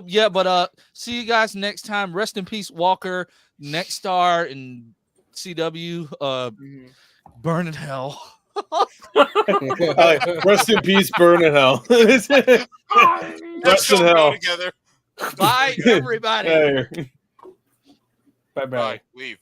Yeah, but see you guys next time. Rest in peace, Walker. Next star in CW. Burn in hell. Rest in peace, burn in hell. Let's Rest in go hell. together. Bye, everybody. Bye bye. Leave.